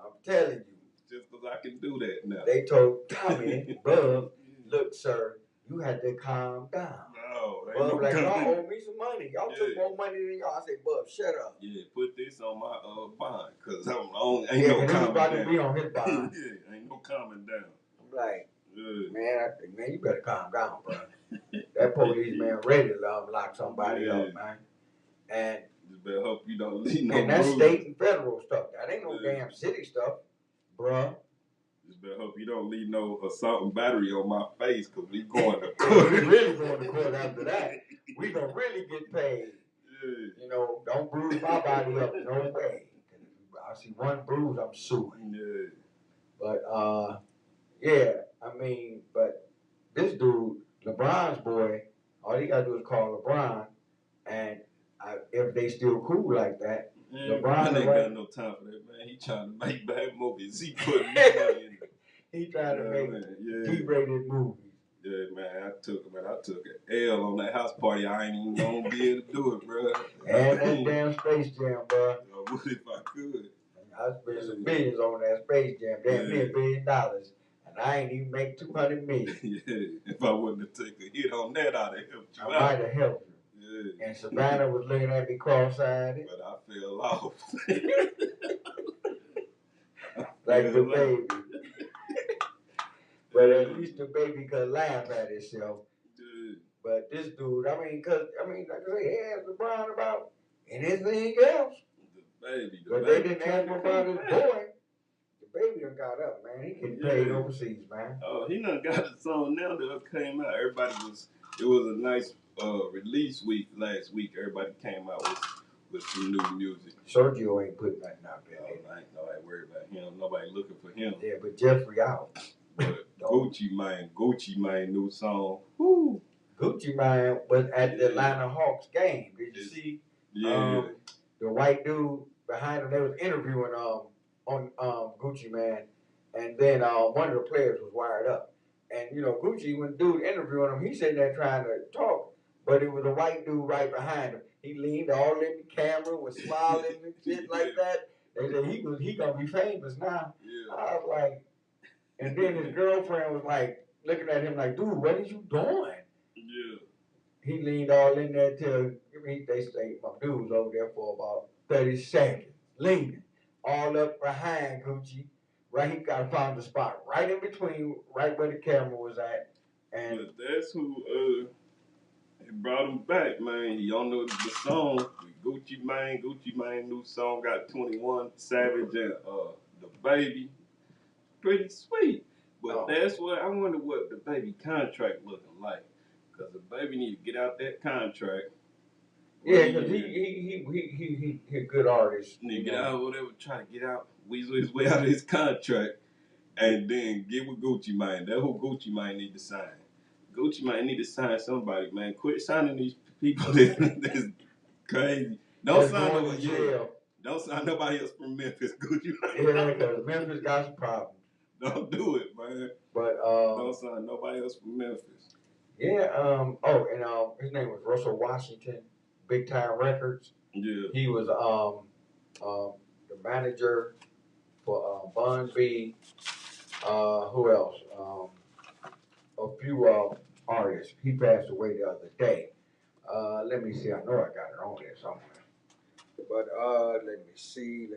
I'm telling you. Just because I can do that now. They told Tommy, Bub, look, sir, you had to calm down. No, Bub, like, y'all owe me some money. Y'all took more money than y'all. I said, Bub, shut up. Yeah, put this on my bond because ain't no calming down. To be on his bond. Yeah, ain't no calming down. I'm like, man, you better calm down, bro. That policeman ready to lock somebody up, man. And just better hope you don't leave no. And that's state and federal stuff. That ain't no damn city stuff, bruh. Just better hope you don't leave no assault and battery on my face, cause we going to We court. really going to court after that. We gonna really get paid. Yeah. You know, don't bruise my body up, no way. I see one bruise, I'm suing. Yeah. But yeah, I mean, but this dude, LeBron's boy, all he gotta do is call LeBron, and if they still cool like that, Man, LeBron ain't right- got no time for that, man. He trying to make bad movies. He putting money in it. he trying to make Yeah. G-rated movies. Yeah, man, I took an L on that house party. I ain't even gonna be able to do it, bro. And that damn Space Jam, bro. What if I could? I spent some millions on that Space Jam, damn near $1 billion, and I ain't even make 200 million. Yeah, if I wouldn't have taken a hit on that, I'd have helped you I out. might have helped you. Yeah. And Savannah was looking at me cross-eyed, But I fell off. like the baby. But at least the baby could laugh at itself. Dude. But this dude, like I say, he asked LeBron about anything else. The baby. But they didn't ask him about his boy. The baby done got up, man. He getting paid overseas, man. Oh, he done got a song now that came out. It was a nice release week last week. Everybody came out with some new music. Sergio ain't putting nothing out there. Ain't nobody worried about him. Nobody looking for him. Yeah, but Jeffrey out. But Gucci Mane new song. Woo. Gucci Mane was at the Atlanta Hawks game. Did you see? Yeah. The white dude behind him, they was interviewing on Gucci Mane, and then one of the players was wired up. And you know, Gucci, when dude interviewing him, he sitting there trying to talk, but it was a white dude right behind him. He leaned all in the camera, was smiling and shit like that. They said he gonna be famous now. Yeah. I was like, and then his girlfriend was like looking at him like, dude, what are you doing? Yeah. He leaned all in there till they say my dude was over there for about 30 seconds, leaning all up behind Gucci. Right, he got found the spot right in between, right where the camera was at. And but that's who brought him back, man. He on the song with Gucci Mane new song got 21 Savage and the baby. Pretty sweet. But that's what I wonder what the baby contract looking like. Cause the baby need to get out that contract. yeah, because he a good artist. Need to get out whatever, try to get out, weasel his way out of his contract, and then get with Gucci Mane. That's who Gucci Mane need to sign. Gucci Mane need to sign somebody, man. Quit signing these people that's crazy. Don't sign nobody else from Memphis, Gucci Mane. Yeah, because Memphis got some problems. Don't do it, man. But don't sign nobody else from Memphis. Yeah, his name was Russell Washington, Big Time Records. Yeah. He was the manager for Bun B. Who else? A few artists. He passed away the other day. Let me see. I know I got it on there somewhere. But let me see.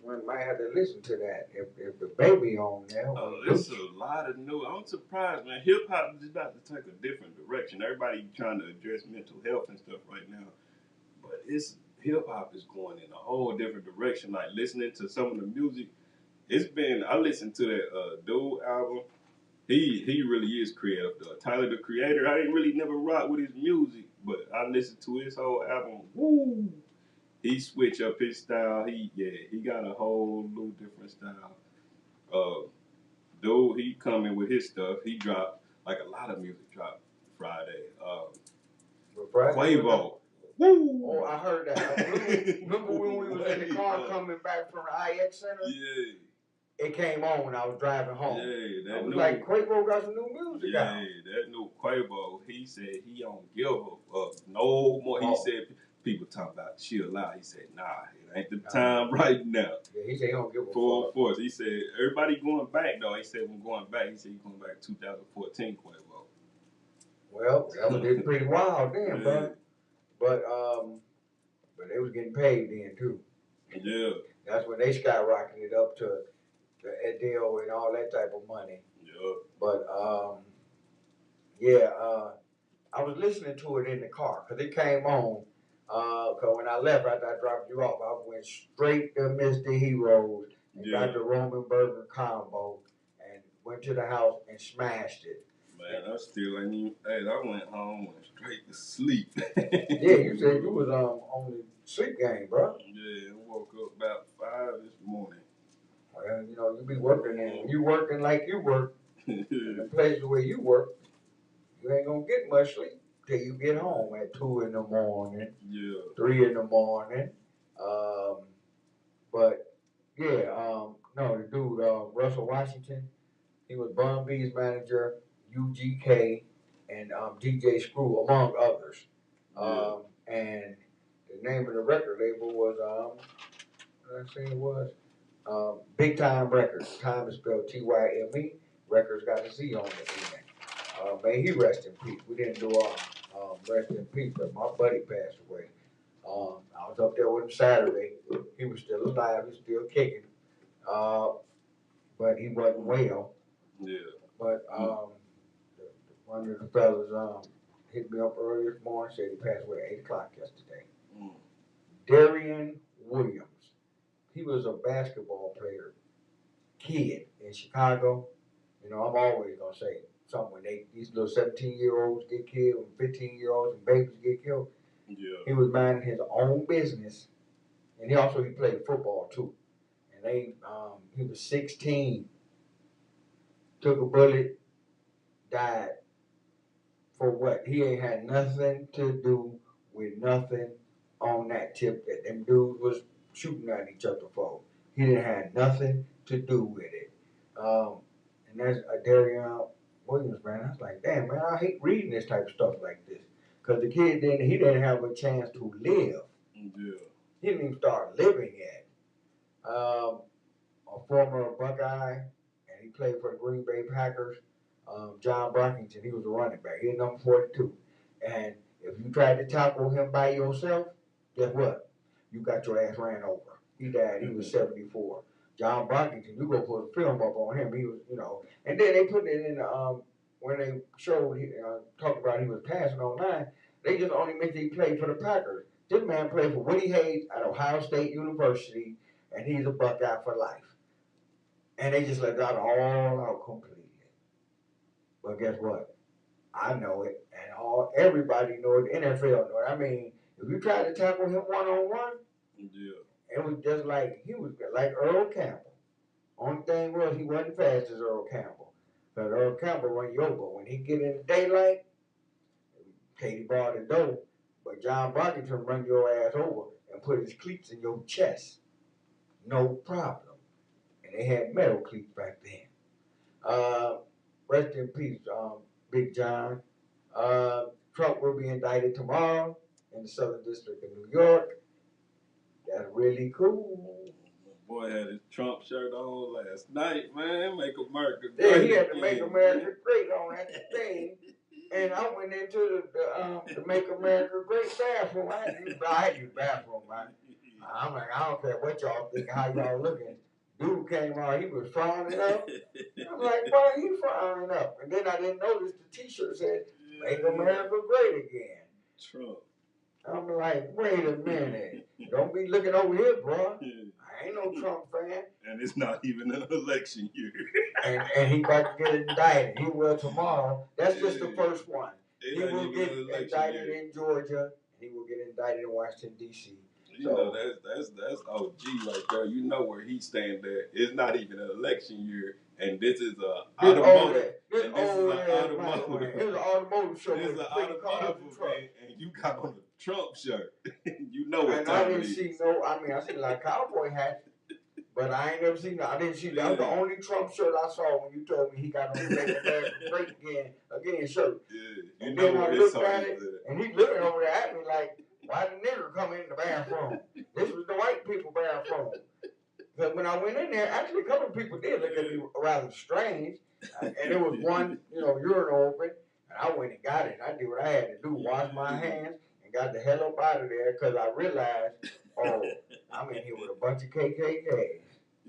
One might have to listen to that if the baby on there. Oh, there's a lot of new. I'm surprised, man. Hip hop is about to take a different direction. Everybody trying to address mental health and stuff right now, but hip hop is going in a whole different direction. Like listening to some of the music, I listened to that Dude album. He really is creative. Tyler the Creator. I didn't really never rock with his music, but I listened to his whole album. Woo! He switched up his style. He got a whole new different style. Dude, he coming with his stuff. He dropped like a lot of music dropped Friday. Quavo. Woo! Oh, I heard that. Remember when we was in the car coming back from the IX Center? Yeah. It came on when I was driving home. Yeah, I was like, Quavo got some new music out. Yeah, that new Quavo. He said he don't give up no more. He said people talking about chill out. He said, nah, it ain't the time right now. Yeah, he said he don't give a full force. He said everybody going back though. He said when going back, he said he's going back 2014 Quavo. Well, that was pretty wild then, bro. But they was getting paid then too. Yeah. That's when they skyrocketed it up to the Adele and all that type of money. Yeah. But I was listening to it in the car because it came on. Because when I left after I dropped you off, I went straight to Mr. Heroes. and got the Roman burger combo and went to the house and smashed it. Man, I still ain't even. Hey, I went home and straight to sleep. Yeah, you said you was on the sleep game, bro. Yeah, I woke up about 5 this morning. Well, you know, you be working and when you working like you work, in the places where you work, you ain't gonna get much sleep till you get home at 2 in the morning, Yeah. 3 in the morning. But yeah, no, the dude, Russell Washington, he was Bun B's manager, UGK, and DJ Screw, among others. And the name of the record label was, what did I say it was? Big Time Records. Time is spelled Tyme. Records got a Z on the end. May he rest in peace. We didn't do our rest in peace, but my buddy passed away. I was up there with him Saturday. He was still alive. He was still kicking. But he wasn't well. Yeah. But one of the fellas hit me up early this morning, said he passed away at 8 o'clock yesterday. Darian Williams. He was a basketball player, kid in Chicago. You know, I'm always gonna say something when these little 17-year-olds get killed, and 15-year-olds and babies get killed. Yeah. He was minding his own business, and he played football too. And he was 16, took a bullet, died. For what? He ain't had nothing to do with nothing on that tip that them dudes was shooting at each other for. He didn't have nothing to do with it. And that's Darian Williams, man. I was like, damn, man, I hate reading this type of stuff like this. Because the kid didn't have a chance to live. Yeah. He didn't even start living yet. A former Buckeye, and he played for the Green Bay Packers. John Brockington, he was a running back. He was number 42. And if you tried to tackle him by yourself, guess what? You got your ass ran over. He died. He was 74. John Brockington, you go put a film up on him. He was, you know. And then they put it in when they showed, talked about he was passing online, they just only mentioned he played for the Packers. This man played for Woody Hayes at Ohio State University, and he's a Buckeye for life. And they just let that all out completely. But guess what? I know it, and everybody know it. The NFL know it. I mean, if you try to tackle him one-on-one, it was just like he was like Earl Campbell. Only thing was he wasn't fast as Earl Campbell. Because Earl Campbell run you over. When he get in the daylight, Katie barred the door. But John Brockington run your ass over and put his cleats in your chest. No problem. And they had metal cleats back then. Rest in peace, Big John. Trump will be indicted tomorrow in the Southern District of New York. That's really cool. My boy had his Trump shirt on last night, man. Make America great. Yeah, he had to Make America Great on that thing. And I went into the Make America Great bathroom. I had to use the bathroom, man. I'm like, I don't care what y'all think, how y'all looking. Dude came out, he was frowning up. I'm like, why he frowning up? And then I didn't notice the t-shirt said, Make America Great Again. Trump. I'm like, wait a minute. Don't be looking over here, bro. I ain't no Trump fan. And it's not even an election year. and he about to get indicted. He will tomorrow. That's just the first one. He will get indicted in Georgia, and he will get indicted in Washington, D.C. You know, that's OG right there. You know where he stand there. It's not even an election year, and this is a automotive. This is an automotive show. This is an automotive event, and you got on a Trump shirt. You know what and time I didn't it is. see I seen like cowboy hats, but I ain't never seen. I didn't see that. Was the only Trump shirt I saw when you told me he got on the Make America Great Again shirt. Yeah, and then I looked at it, and he looking over there at me like, why the nigger come in the bathroom? This was the white people bathroom. Because when I went in there, actually a couple of people did look at me rather strange. And there was one, urinal open. And I went and got it. And I did what I had to do, wash my hands, and got the hell up out of there because I realized, I'm in here with a bunch of KKKs.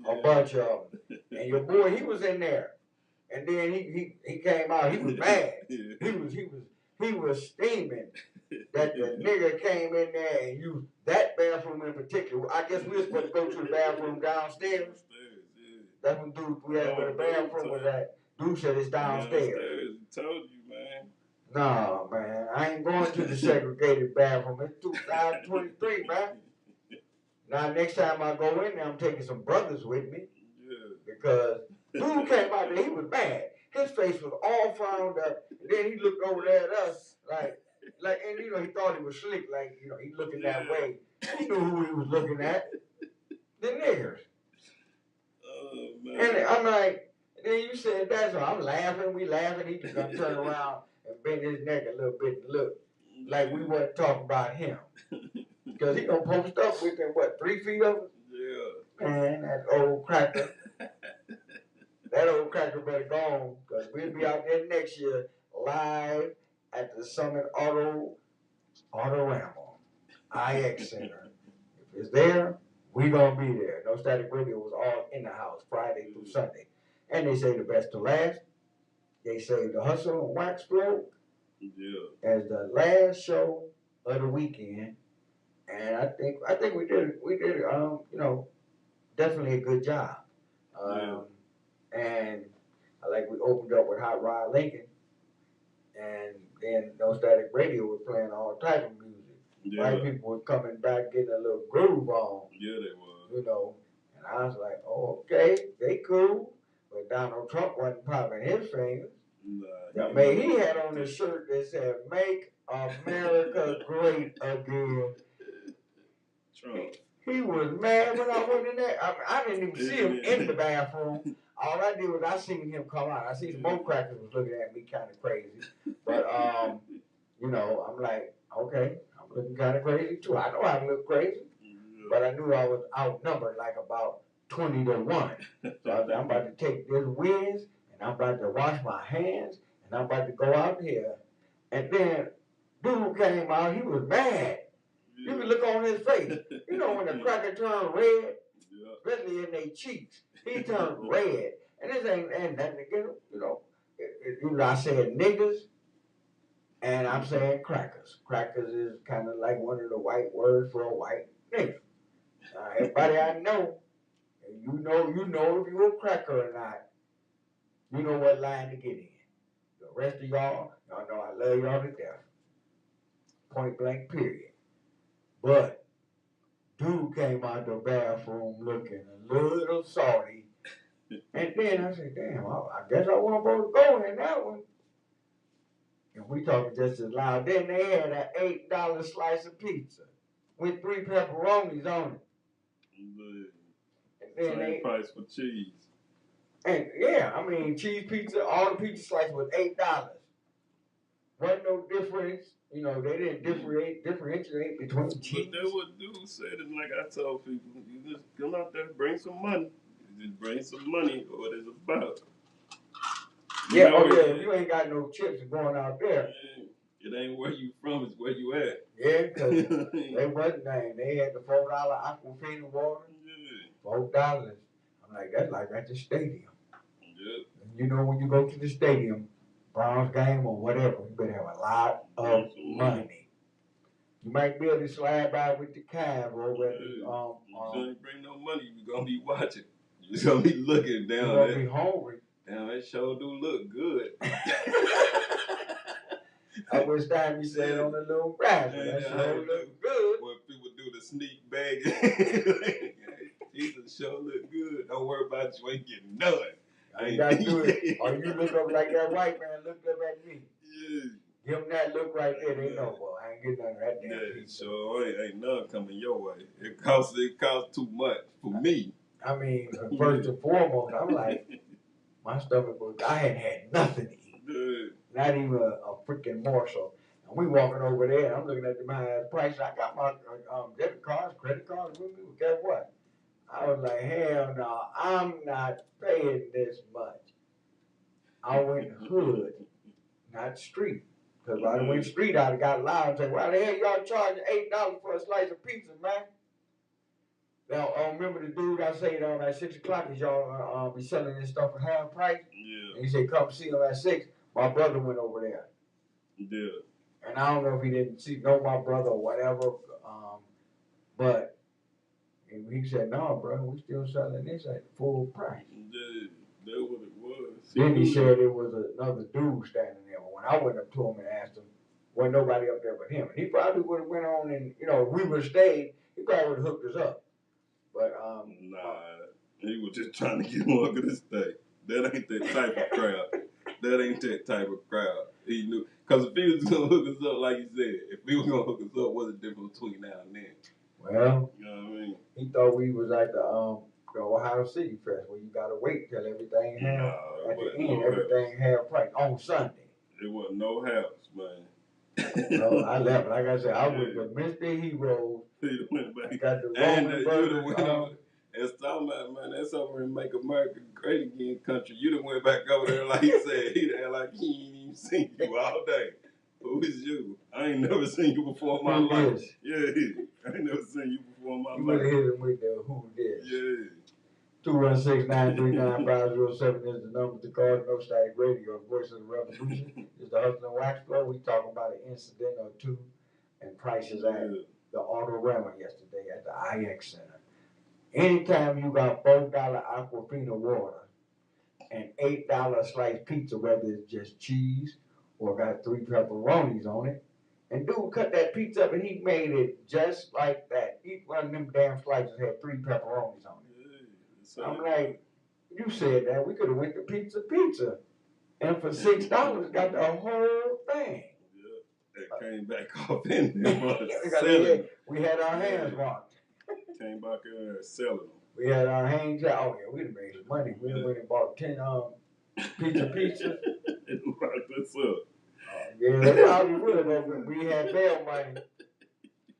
A bunch of them. And your boy, he was in there. And then he came out. He was mad. He was steaming. That the nigga came in there and used that bathroom in particular. I guess we were supposed to go to the bathroom downstairs. That's when dude, we had where the bathroom was at. Dude said it's downstairs. Downstairs. I told you, man. No, man, I ain't going to the segregated bathroom. It's 2023, man. Now, next time I go in there, I'm taking some brothers with me. Yeah. Because dude came out there, he was mad. His face was all frowned up. And then he looked over there at us, like, and you know, he thought he was slick, like, you know, he looking that way. He knew who he was looking at. The niggers. Oh, man. And I'm like, and then you said that, so I'm laughing, we laughing. He just gonna turn around and bend his neck a little bit and look like we wasn't talking about him. Because he gonna post up within, what, 3 feet of us? Yeah. Man, that old cracker. That old cracker better go on, because we'll be out there next year live at the Summit Autorama, IX Center. If it's there, we gonna be there. No Static Radio was all in the house Friday through Sunday. And they say the best to last. They say the Hustle and Wax Flow as the last show of the weekend. And I think we did you know, definitely a good job. And like we opened up with Hot Rod Lincoln, and then No Static Radio was playing all type of music. Yeah. White people were coming back, getting a little groove on. Yeah, they were. You know, and I was like, oh, okay, they cool. But Donald Trump wasn't popping his fingers. Nah, He had on a shirt that said, "Make America Great Again." Trump. He was mad when I went in there. I didn't even see him in the bathroom. All I did was I seen him come out. I see some more crackers was looking at me kind of crazy. But, you know, I'm like, okay, I'm looking kind of crazy too. I know I look crazy. But I knew I was outnumbered like about 20 to 1. So I said, I'm about to take this whiz, and I'm about to wash my hands, and I'm about to go out here. And then dude came out, he was mad. You can look on his face. You know when the cracker turned red, especially in their cheeks, he turned red. And this ain't nothing against him, you know. I said niggas, and I'm saying crackers. Crackers is kind of like one of the white words for a white nigga. Everybody I know, you know if you're a cracker or not, you know what line to get in. The rest of y'all know I love y'all to death. Point blank, period. But dude came out the bathroom looking a little salty. And then I said, damn, I guess I wasn't supposed to go in that one. And we talking just as loud. Then they had an $8 slice of pizza with 3 pepperonis on it. And then same price for cheese. And yeah, I mean, cheese pizza, all the pizza slices was $8. Wasn't no difference. You know, they didn't differentiate between cheese. But that's what dude said, and like I told people, you just come out there, bring some money. You just bring some money, what it's about. Yeah, if you ain't got no chips going out there. It ain't where you from, it's where you at. Yeah, because they wasn't there. They had the $4 Aquafina water. Yeah. $4. I'm like, that's like at the stadium. Yeah. You know, when you go to the stadium, Browns game or whatever, you better have a lot of money. You might be able to slide by with the cab or with you don't bring no money, you're gonna be watching. You're gonna be looking down. You're gonna be hungry. Damn, that show do look good. I wish time you said on the little rap. That show look good. When people do the sneak bag, Jesus, show look good. Don't worry about you ain't getting none. I ain't got to do it. Or you look up like that white man looked up at me. Yeah. Give them that look right there. They know, boy, I ain't getting none of that damn pizza. So ain't none coming your way. It costs too much for me. I mean, first and foremost, I'm like, my stomach was, I hadn't had nothing to eat. Dude. Not even a freaking morsel. And we walking over there, and I'm looking at the man's price. I got my debit cards, credit cards with me. Well, guess what? I was like, hell no, I'm not paying this much. I went hood, not street. Because if I went street, I'd have got loud and said, why the hell y'all charging $8 for a slice of pizza, man? Now, remember the dude I said at 6 o'clock is y'all be selling this stuff for half price? Yeah. And he said, come see him at 6. My brother went over there. Yeah. And I don't know if he didn't know my brother or whatever, but And he said, no, bro, we still selling this at full price. Yeah, that's what it was. Then he said it was another dude standing there. But when I went up to him and asked him, wasn't nobody up there but him. And he probably would have went on and, you know, if we would have stayed, he probably would have hooked us up. But, nah, he was just trying to get Walker to stay. That ain't that type of crowd. That ain't that type of crowd. He knew. Because if he was going to hook us up, like you said, if he was going to hook us up, what's the difference between now and then? well, You know what I mean? he thought we was at the Ohio City Fest where you got to wait till everything had, Nah, at the wasn't end, no everything had price on Sunday. It wasn't no house, man. So I left. Like I said, I was the Mr. Hero. He went back. Got the And Roman you done burgers. went over and talking about, man, that's over in Make America Great Again country. You done went back over there like he said. He done like he ain't even seen you all day. Who is you? I ain't never seen you before in my Who life. this? Yeah, I ain't never seen you before in my You would have life. hit him with the who this. Yeah. 216-939-507 is the number to call. No Static Radio, Voice of the Revolution. It's the Hustle and Wax Flow. We talking about an incident or two and prices at the Autorama yesterday at the IX Center. Anytime you got $4 Aquafina water and $8 sliced pizza, whether it's just cheese or got 3 pepperonis on it, and dude cut that pizza up and he made it just like that. Each one of them damn slices had 3 pepperonis on it. I'm like, you said that. We could have went to Pizza. And for $6 got the whole thing. Yeah. It came back off in there. We had our hands marked. Came back in there selling them. We had our hands out. Oh yeah, we'd have made some money. We went and bought 10 pizza. It locked us up. Yeah, they probably would have, but we had bail money.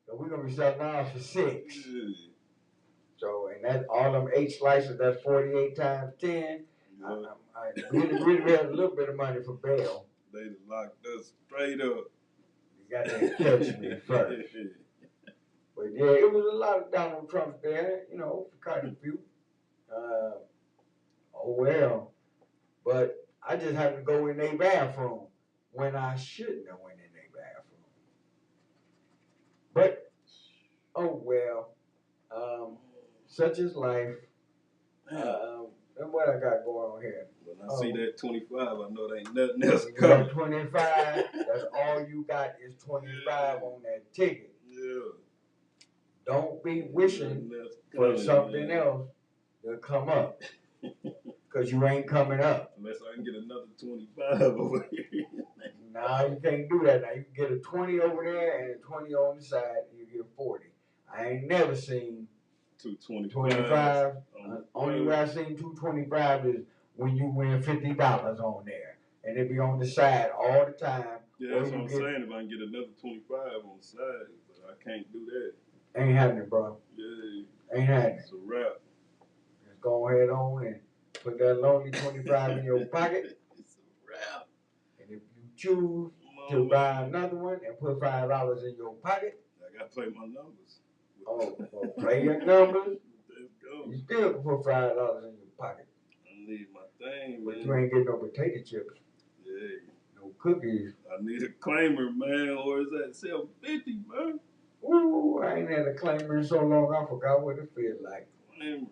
So we're gonna be selling ours for 6. Yeah. So and that's all them 8 slices, that's 48 times 10. Yeah. We had a little bit of money for bail. They locked us straight up. You got to catch me first. But yeah, it was a lot of Donald Trump there, you know, quite a few. Oh well. But I just happened to go in their bathroom when I shouldn't have went in their bathroom. But oh well. Such is life. And what I got going on here? When I see that 25, I know there ain't nothing else You coming. got 25. That's all you got is 25 on that ticket. Yeah. Don't be wishing for something else to come up. Because you ain't coming up. Unless I can get another 25 over here. Nah, you can't do that. Now you can get a 20 over there and a 20 on the side, and you get 40. I ain't never seen 25. Only way I seen 225 is when you win $50 on there. And it be on the side all the time. Yeah, that's what I'm saying. If I can get another 25 on the side, but I can't do that. Ain't happening, bro. Yeah. Ain't happening. It's a wrap. Just go ahead on and put that lonely 25 in your pocket. It's a wrap. And if you choose to buy another one and put $5 in your pocket, I gotta play my numbers. Oh, well, play your numbers. Let's go. You still can put $5 in your pocket. I need my thing, But man. you ain't getting no potato chips. Yeah. No cookies. I need a claimer, man, or is that 750, man? Ooh, I ain't had a claimer in so long, I forgot what it feels like. Claimer.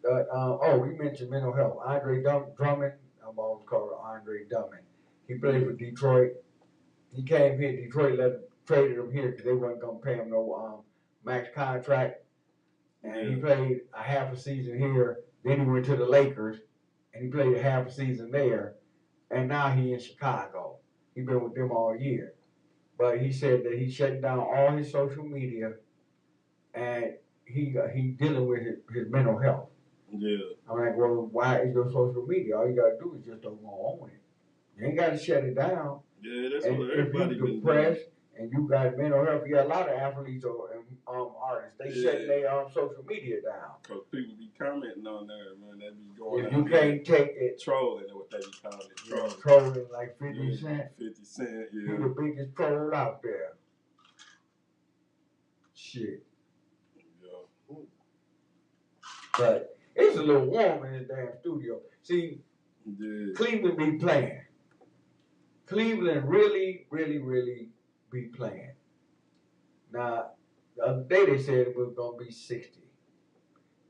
But, we mentioned mental health. Andre Drummond, I'm always calling him Andre Drummond. He played for Detroit. He came here, Detroit traded him here because they wasn't going to pay him no max contract. And he played a half a season here. Then he went to the Lakers, and he played a half a season there. And now he in Chicago. He been with them all year. But he said that he shut down all his social media, and he dealing with his mental health. Yeah. I'm like, well, why is your social media? All you got to do is just don't go on it. You ain't got to shut it down. Yeah, that's And what if everybody you're been depressed and you got mental health, you got a lot of athletes or artists. They shutting their social media down. Because people be commenting on there, man. They be going If you can't take it, trolling, what they be calling it. Trolling. Trolling like 50 Cent. 50 Cent, He yeah. the biggest troll out there. Shit. Yeah. But it's a little warm in this damn studio. See, Yeah. Cleveland be playing. Cleveland really, really, really be playing. Now, The other day they said it was gonna be 60.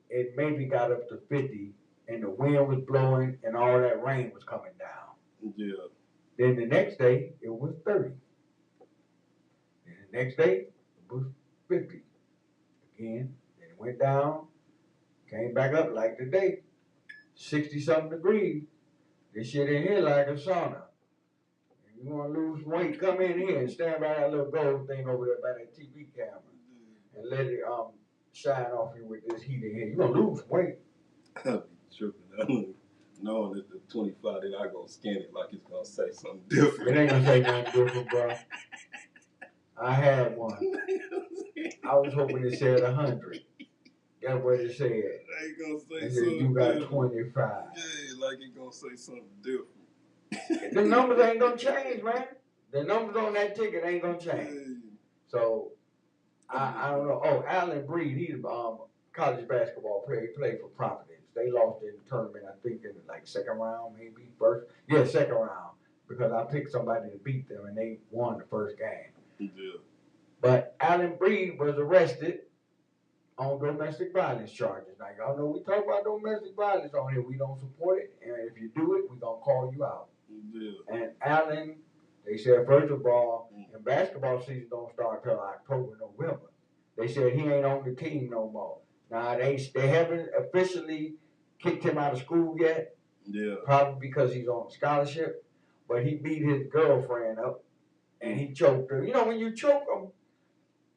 It maybe got up to 50, and the wind was blowing, and all that rain was coming down. Yeah. Then the next day it was 30. Then the next day it was 50 again. Then it went down, came back up like today, 60 something degrees. This shit in here like a sauna. If you want to lose weight, come in here and stand by that little gold thing over there by that TV camera and let it shine off you with this heat in here. You're gonna lose weight. I'll be tripping. Knowing that the 25 that I gonna scan it like it's gonna say something different. It ain't gonna say nothing different, bro. I had one. I was hoping it said 100. That's what it said. It ain't gonna say And something then you got different. 25. Yeah, like it gonna say something different. The numbers ain't gonna change, man. The numbers on that ticket ain't gonna change. Yeah. So I don't know. Oh, Allen Breed, he's college basketball player. He played for Providence. They lost in the tournament, I think, in like second round, maybe first. Yeah, second round, because I picked somebody to beat them, and they won the first game. Yeah. But Allen Breed was arrested on domestic violence charges. Now, y'all know we talk about domestic violence on here. We don't support it, and if you do it, we gonna call you out. Yeah. And Allen, they said, first of all, and basketball season don't start till October, November. They said he ain't on the team no more. Now, they haven't officially kicked him out of school yet, Yeah. probably because he's on scholarship, but he beat his girlfriend up, and he choked her. You know, when you choke them,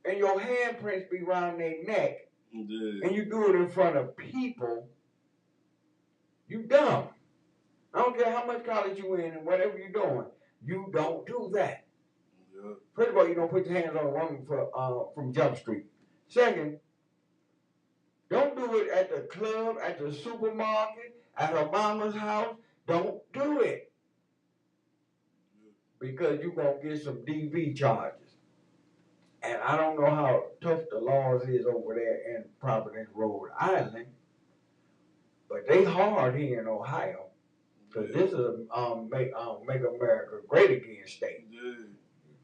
and your handprints be around their neck, Yeah. and you do it in front of people, you dumb. I don't care how much college you in and whatever you're doing, you don't do that. Yeah. First of all, you don't put your hands on a woman from Jump Street. Second, don't do it at the club, at the supermarket, at her mama's house. Don't do it. Because you're going to get some DV charges. And I don't know how tough the laws is over there in Providence, Rhode Island, but they hard here in Ohio. Because this is a Make America Great Again state. Yeah.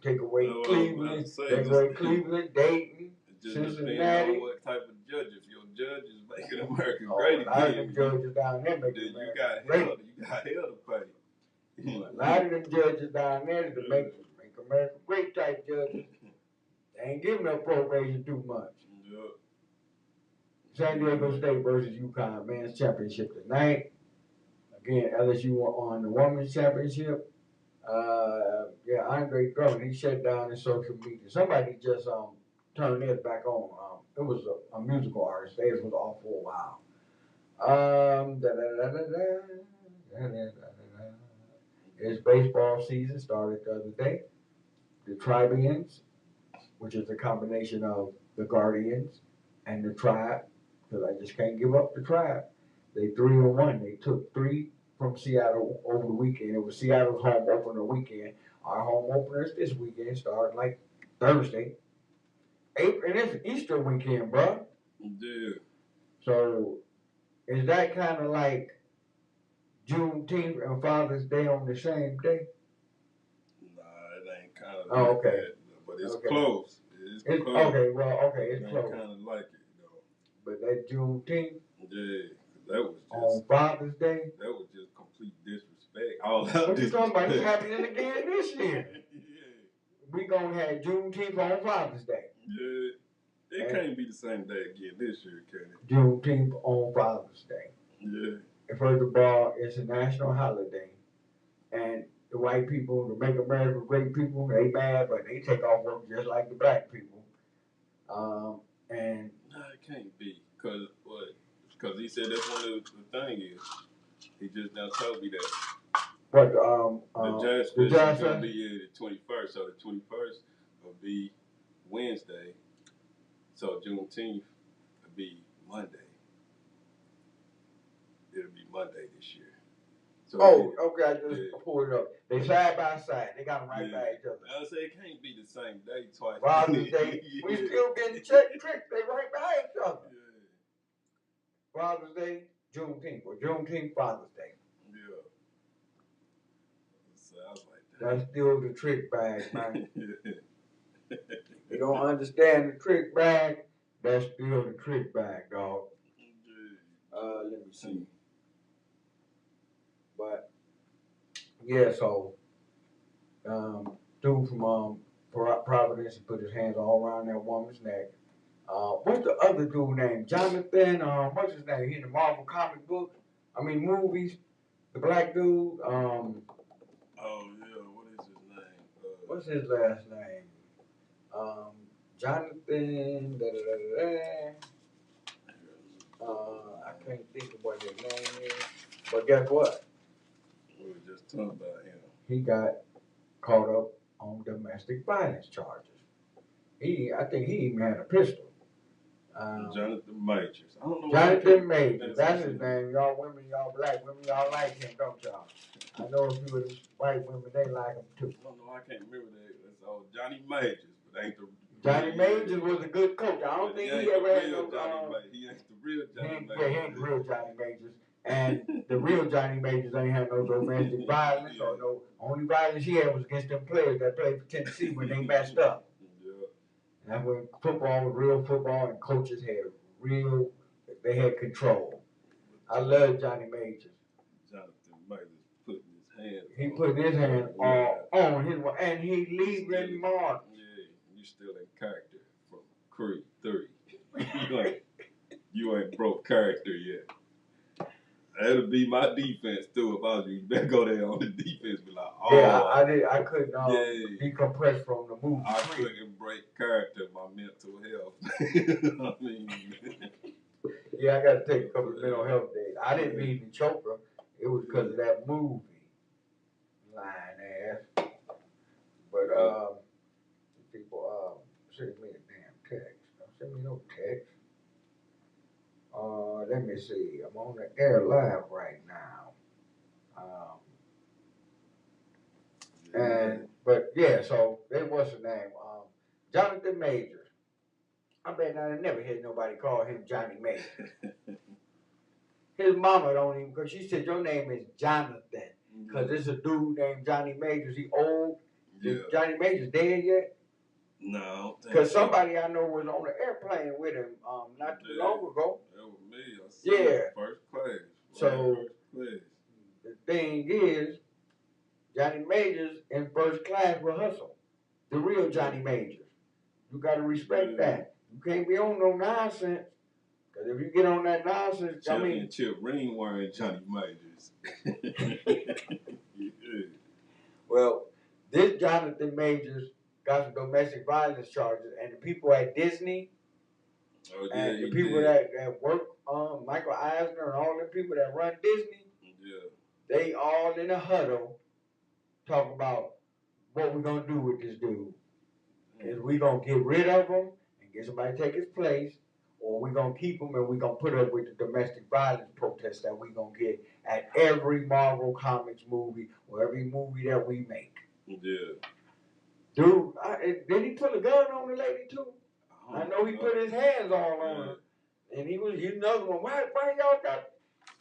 Take away Well, Cleveland, say, take away Cleveland, Dayton, It just depends Cincinnati. on what type of judge. If your judge is making America Oh, great a lot of again, them judges down there then make you America got great. hell. You got hell to pay. A lot of them judges down there to make America great type judges. They ain't giving up probation too much. Yeah. San Diego State versus UConn men's championship tonight. Again, LSU on the women's championship. Yeah, Andre Drummond, he shut down his social media. Somebody just turned it back on. It was a musical artist. They was off for a while. It's baseball season started the other day. The Tribians, which is a combination of the Guardians and the Tribe, because I just can't give up the Tribe. They 3-1. They took 3 from Seattle over the weekend. It was Seattle's home opener weekend. Our home openers this weekend start like Thursday. And it's Easter weekend, bro. Yeah. So is that kind of like Juneteenth and Father's Day on the same day? Nah, it ain't kind of Oh, like okay. that. But it's Okay. close. It's It's close. okay, well, okay, It it's ain't close. kind of like it, though. But that Juneteenth Yeah. That was on just Father's Day, complete disrespect. All out what you talking about? It's disrespect. happening again this year. Yeah. We gonna have Juneteenth on Father's Day. Yeah. It can't be the same day again this year, can it? Juneteenth on Father's Day. Yeah. And first of all, it's a national holiday. And the white people, the Make America Great people, they mad, but they take off work just like the black people. And No, it can't be. Because what? Because he said that's what the thing is. He just now told me that. what The judge the is judge going to said? be here the 21st. So the 21st will be Wednesday. So Juneteenth will be Monday. It'll be Monday this year. So Oh, okay, I just yeah. pulled it up. They side by side. They got them right Yeah. by each other. I say it can't be the same day twice. Father's Day, we Yeah. still getting tricked. They right by each other. Yeah. Father's Day, Juneteenth, or Juneteenth, Father's Day. Yeah. So I was like, That's still the trick bag, man. You don't understand the trick bag? That's still the trick bag, dog. Let me see. But yeah, so dude from Providence put his hands all around that woman's neck. What's the other dude named? Jonathan, what's his name? He in the Marvel comic book. Movies. The black dude. Oh yeah, what is his name? What's his last name? Jonathan. I can't think of what his name is. But guess what? We were just talking about him. He got caught up on domestic violence charges. I think he even had a pistol. Jonathan Majors. I don't know. Jonathan Majors. That's his name. Y'all women, y'all black women, y'all like him, don't y'all? I know a few of these white women, they like him too. I don't know. I can't remember that. That's all Johnny Majors, but ain't the. Johnny Majors was a good coach. I don't think he ever had no. He ain't the real Johnny Majors. Yeah, he ain't the real Johnny Majors. And the real Johnny Majors ain't had no domestic violence or no. Only violence he had was against them players that played for Tennessee when they messed up. Yeah. And that's when football was real football and coaches they had control. I love Johnny Majors. Jonathan Majors putting his hands. He put his hand on his, and he leaving mark. Yeah, you still in character from Creed 3. you ain't broke character yet. That'll be my defense too. If I was you, you better go there on the defense. Be like, oh, yeah, I couldn't decompress from the movie. I couldn't break character, my mental health. Yeah, I got to take a couple of mental health days. I didn't mean to choke her. It was because of that movie. Lying ass. But people send me a damn text. Don't send me no text. Let me see. I'm on the air live right now. So what's the name? Jonathan Majors. I bet I never heard nobody call him Johnny Majors. His mama don't even, because she said your name is Jonathan. Because there's a dude named Johnny Majors. He old. Yeah. Is Johnny Majors dead yet? No. Because somebody I know was on the airplane with him not too long ago. That was me. First class. So the thing is, Johnny Majors in first class with Hustle. The real Johnny Majors. You got to respect that. You can't be on no nonsense. Because if you get on that nonsense, Championship ring wearing Johnny Majors. Well, this Jonathan Majors got some domestic violence charges, and the people at Disney, and the people that work, Michael Eisner and all the people that run Disney, they all in a huddle talk about what we're going to do with this dude. Is we going to get rid of him and get somebody to take his place, or we going to keep him and we going to put up with the domestic violence protests that we going to get at every Marvel Comics movie or every movie that we make. Yeah. Dude, did he put a gun on the lady too? I know he put his hands all on her. And he was another one. Why y'all got...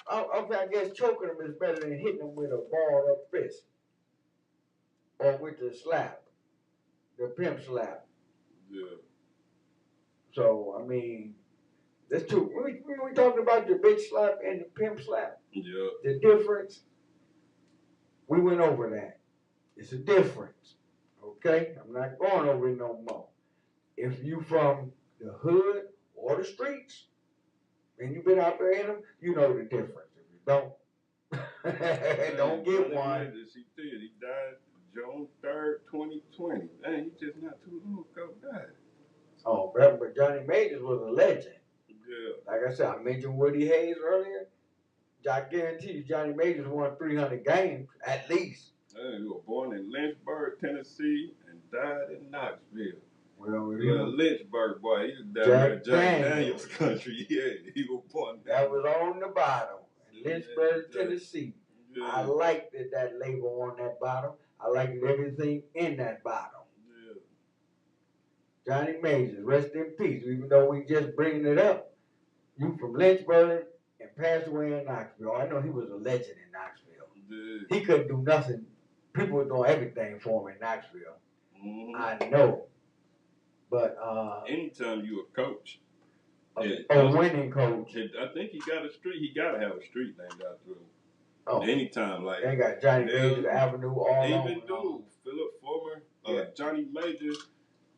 I guess choking him is better than hitting him with a balled up fist. Or with the slap. The pimp slap. Yeah. So, there's two. We talking about the bitch slap and the pimp slap. Yeah. The difference, we went over that. It's a difference. Okay? I'm not going over it no more. If you from the hood or the streets, and you've been out there in them, you know the difference. If you don't, don't get one. He died June 3rd, 2020. Dang, he just not too long ago died. Oh, but Johnny Majors was a legend. Yeah. Like I said, I mentioned Woody Hayes earlier. I guarantee you Johnny Majors won 300 games, at least. He was born in Lynchburg, Tennessee, and died in Knoxville. Well, Lynchburg boy, he died in Jack Daniels country. Yeah, he was born there. That was on the bottom, in Lynchburg, Tennessee. Yeah. I liked that label on that bottom. I liked everything in that bottom. Yeah. Johnny Majors, rest in peace. Even though we just bringing it up, you from Lynchburg and passed away in Knoxville. I know he was a legend in Knoxville. Yeah. He couldn't do nothing. People were doing everything for him in Knoxville. Mm-hmm. I know. But anytime you a coach, a winning coach. I think he got a street. He gotta have a street named after him. Oh, anytime, like they got Johnny Majors Avenue all even on. do Philip Former, Yeah. Johnny Major,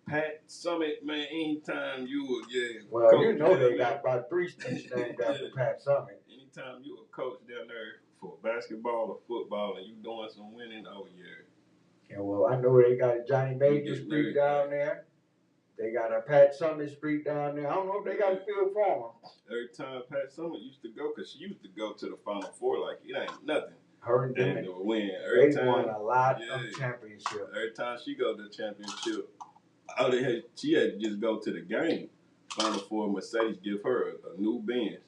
Pat Summit, man. Anytime you Well, coach you know they down got about 3 streets named after Pat Summit. Anytime you a coach down there for basketball or football and you doing some winning, oh yeah. Yeah, well, I know they got a Johnny Major Street down there. They got a Pat Summit Street down there. I don't know if they got a Phil Former. Every time Pat Summit used to go, because she used to go to the Final Four like it ain't nothing. Her and them, and to win. They won a lot of championships. Every time she go to the championship, she had to just go to the game. Final Four, Mercedes give her a new Benz.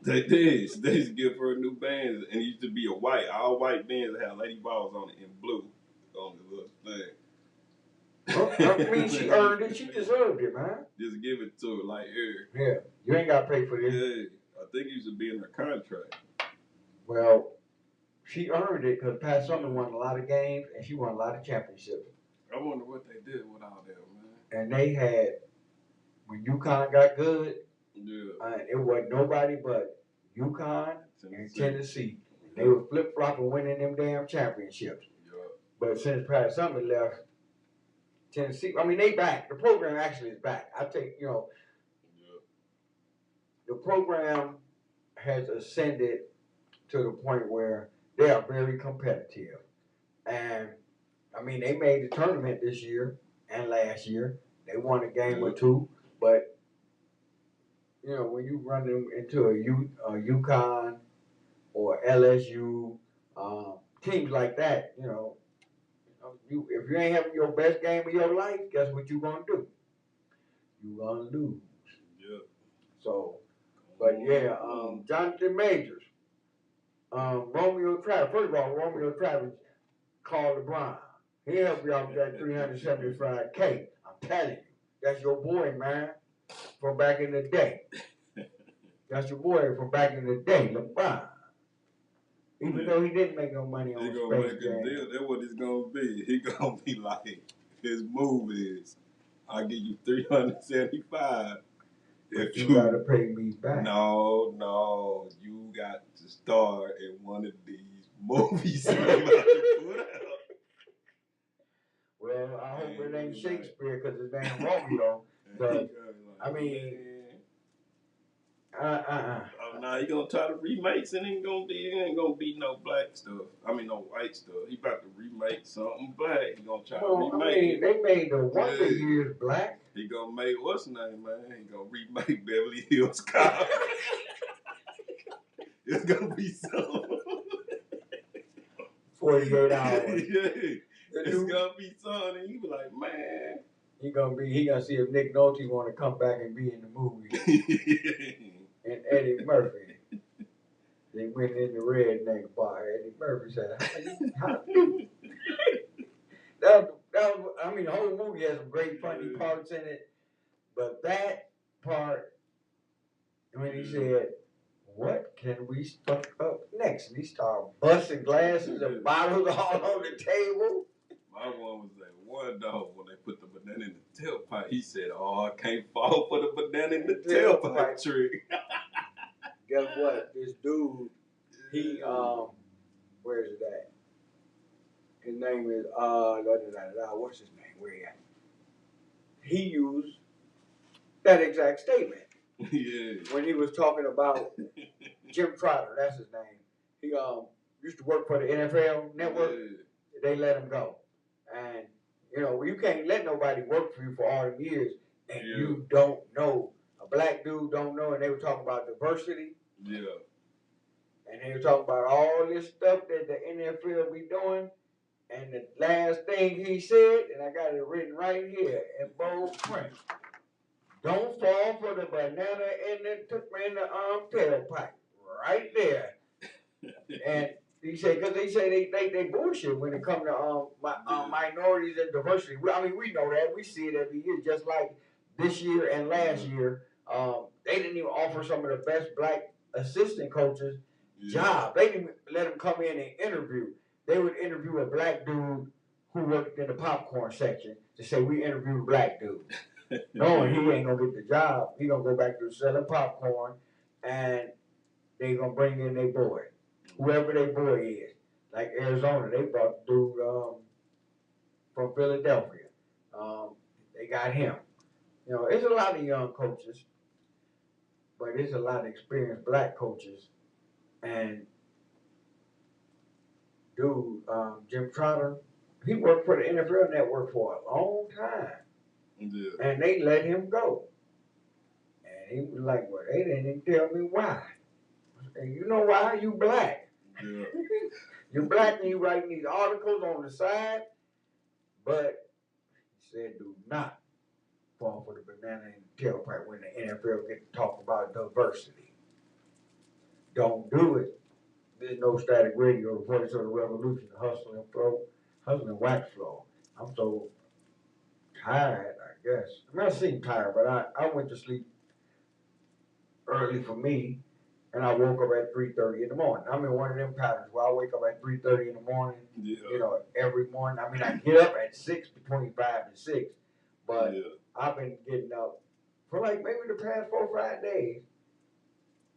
They used to give her a new Benz, and it used to be a all white Benz that had Lady Balls on it in blue on the little thing. I mean, she earned it. She deserved it, man. Just give it to her like here. Yeah, you ain't got to pay for this. Yeah, I think it used to be in her contract. Well, she earned it because Pat Summitt won a lot of games and she won a lot of championships. I wonder what they did with all that, man. And they had, when UConn got good, yeah, it wasn't nobody but UConn and Tennessee. They were flip-flopping winning them damn championships. Yeah. But since Pat Summitt left Tennessee, I mean, they back. The program actually is back. I think, the program has ascended to the point where they are very competitive. And, I mean, they made the tournament this year and last year. They won a game or two. But, when you run them into a UConn or LSU, teams like that, if you ain't having your best game of your life, guess what you gonna do? You gonna lose. Yeah. So, but yeah, Jonathan Majors, Romeo Travis. First of all, Romeo Travis called LeBron. He helped you out with that $375K. I'm telling you, that's your boy, man, from back in the day. That's your boy from back in the day, LeBron. Even though he didn't make no money on He gonna Space make Jam. a deal. That's what it's gonna be. He gonna be like, his move is, I'll give you $375. But you gotta pay me back. No, you got to star in one of these movies I'm about to put out. Well, I hope it ain't Shakespeare because it's damn Romeo. But I mean, Oh no, he gonna try to remakes and it ain't gonna be no black stuff. I mean no white stuff. He about to remake something black. He gonna try to remake it. They made the Wonder Years black. He gonna make what's his name, man? He gonna remake Beverly Hills Cop. It's gonna be something. 48 hours. It's gonna be something. He be like, man. He gonna see if Nick Nolte wanna come back and be in the movie. And Eddie Murphy. They went in the redneck bar. Eddie Murphy said, how you? That was, I mean, the whole movie has some great funny parts in it. But that part, when he said, what can we fuck up next? And he started busting glasses and bottles all on the table. My one was that one dog when they put the banana in the tailpipe. He said, "Oh, I can't fall for the banana in the tailpipe trick." Guess what? This dude, he where is it at? His name is what's his name? Where he at? He used that exact statement. Yeah. When he was talking about Jim Trotter, that's his name. He used to work for the NFL Network. Yeah. They let him go. And, you can't let nobody work for you for all the years and you don't know. A black dude don't know, and they were talking about diversity. Yeah. And they were talking about all this stuff that the NFL be doing. And the last thing he said, and I got it written right here in bold print. Don't fall for the banana in the tailpipe. Right there. And he said, because they say they bullshit when it comes to minorities and diversity. I mean, we know that. We see it every year. Just like this year and last year, they didn't even offer some of the best black assistant coaches jobs. They didn't let them come in and interview. They would interview a black dude who worked in the popcorn section to say we interviewed a black dude. Knowing he ain't gonna get the job, he gonna go back to selling popcorn, and they gonna bring in their boy, whoever their boy is. Like Arizona, they brought the dude from Philadelphia. They got him. You know, it's a lot of young coaches, but it's a lot of experienced black coaches. And dude, Jim Trotter, he worked for the NFL Network for a long time. Yeah. And they let him go. And he was like, well, they didn't even tell me why. And you know why? You black. Yeah. You're black and you writing these articles on the side. But he said, do not fall for the banana in the tailpipe when the NFL get to talk about diversity. Don't do it. There's no static radio, the voice of the revolution, the hustle and flow, hustle and wax flow. I'm so tired, I guess. I mean, I seem tired, but I went to sleep early for me, and I woke up at 3:30 in the morning. I'm in one of them patterns where I wake up at 3:30 in the morning, you know, every morning. I mean, I get up at 6, between 5 and 6, but I've been getting up for like maybe the past 4 or 5 days.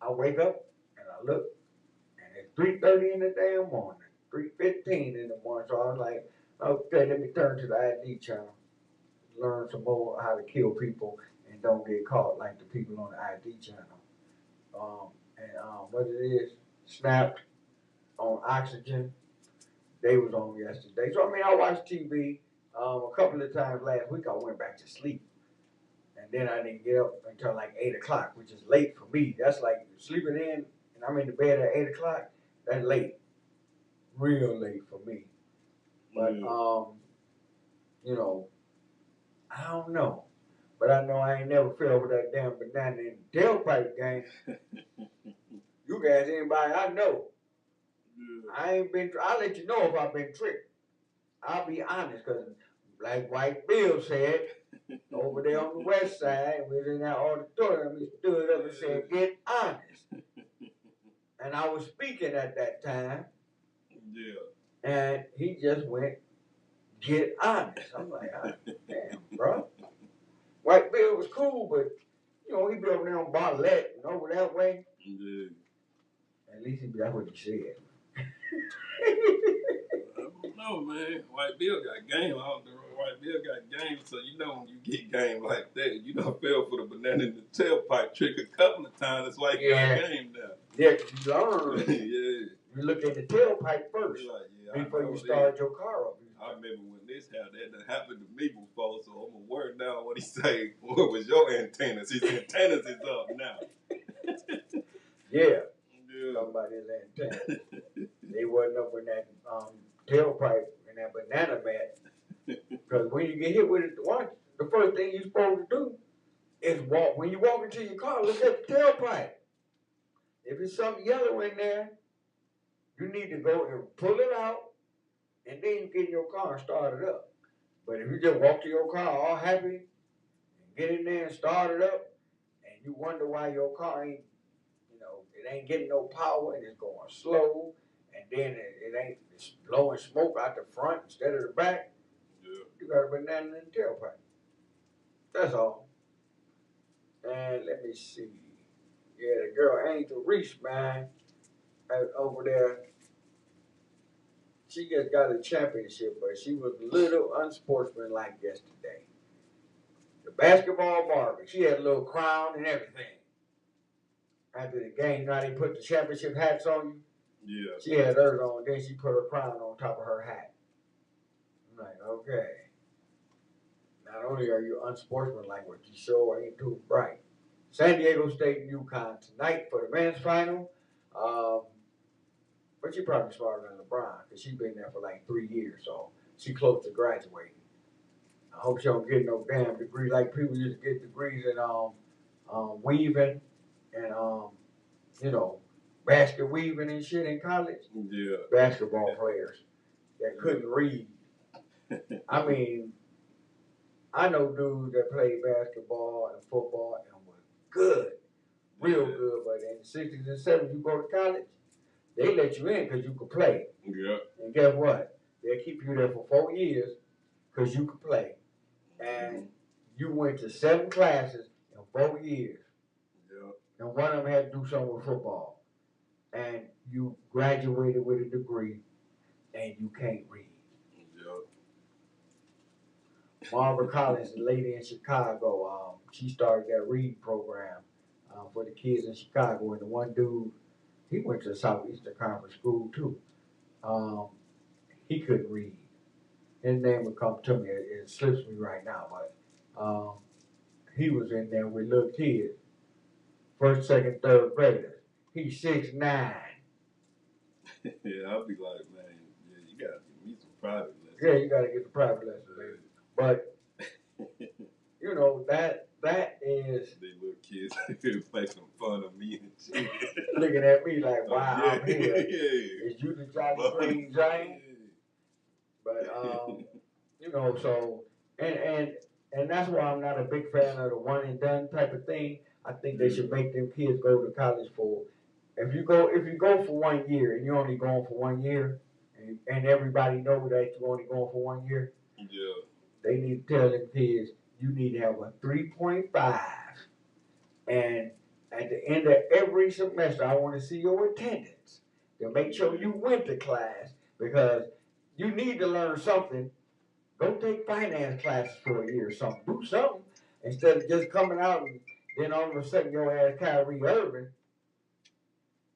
I wake up and I look, and it's 3:30 in the damn morning, 3:15 in the morning. So I was like, okay, let me turn to the ID channel, learn some more how to kill people and don't get caught like the people on the ID channel. What it is, Snapped, on Oxygen. They was on yesterday. So I mean, I watched TV a couple of times last week. I went back to sleep, and then I didn't get up until like 8 o'clock, which is late for me. That's like sleeping in, and I'm in the bed at 8 o'clock. That's late, real late for me. But you know, I don't know. But I know I ain't never fell for that damn banana in the tailpipe game. You guys, anybody I know. I ain't been, I'll let you know if I've been tricked. I'll be honest, because like White Bill said, over there on the west side, we was in that auditorium, he stood up and said, get honest. And I was speaking at that time. Yeah. And he just went, get honest. I'm like, oh, damn, bro. White Bill was cool, but, you know, he'd be over there on Bartlett and over that way. Yeah. At least that's what he said. I don't know, man. White Bill got game. I don't know. White Bill got game, so you know when you get game like that, you don't fell for the banana in the tailpipe trick a couple of times. That's why you got game now. Yeah, you learn. Yeah. You look at the tailpipe first before you start your car up. I remember when this happened to me before, so I'm gonna word down what he say. What was your antennas? His antennas is up now. Yeah. Talking about his antennas. They wasn't up in that tailpipe and that banana mat. Because when you get hit with it, the first thing you're supposed to do is walk. When you walk into your car, look at the tailpipe. If it's something yellow in there, you need to go and pull it out, and then you get in your car and start it up. But if you just walk to your car all happy, and get in there and start it up, and you wonder why your car ain't, it ain't getting no power and it's going slow, and then it's blowing smoke out the front instead of the back, you got a banana in the tailpipe. That's all. And let me see. Yeah, the girl Angel Reese, man, over there, she just got a championship, but she was a little unsportsmanlike yesterday. The basketball Barbie, she had a little crown and everything. After the game, now they put the championship hats on you. Yeah. She had hers on, then she put her crown on top of her hat. I'm like, okay. Not only are you unsportsmanlike, but you sure ain't too bright. San Diego State and UConn tonight for the men's final. But she probably smarter than LeBron because she's been there for like 3 years, so she close to graduating. I hope she don't get no damn degree like people used to get degrees in weaving and basket weaving and shit in college. Yeah. Basketball players that couldn't read. I mean, I know dudes that played basketball and football and was good, real good, but in the 60s and 70s, you go to college, they let you in because you could play. Yeah. And guess what? They'll keep you there for 4 years because you could play. And you went to 7 classes in 4 years. Yeah. And one of them had to do something with football. And you graduated with a degree and you can't read. Yeah. Marva Collins, the lady in Chicago, she started that reading program for the kids in Chicago. And the one dude, he went to the Southeastern Conference School too. He couldn't read. His name would come to me. It slips me right now, but he was in there with little kids, first, second, third graders. He's 6'9". Yeah, I'll be like, man, yeah, you gotta give me some private lessons. Yeah, you gotta get the private lessons, baby. But you know that is They little kids making fun of me and shit. looking at me like, wow, yeah, I'm here. Yeah. Is you the Johnny Green Giant? But you know, so and that's why I'm not a big fan of the one and done type of thing. I think they should make them kids go to college for. If you go for 1 year and you're only going for 1 year, and everybody know that you're only going for 1 year, Yeah. they need to tell them kids you need to have a 3.5, and at the end of every semester, I want to see your attendance to make sure you went to class because you need to learn something. Go take finance classes for a year or something. Do something instead of just coming out and then all of a sudden your ass Kyrie Irving.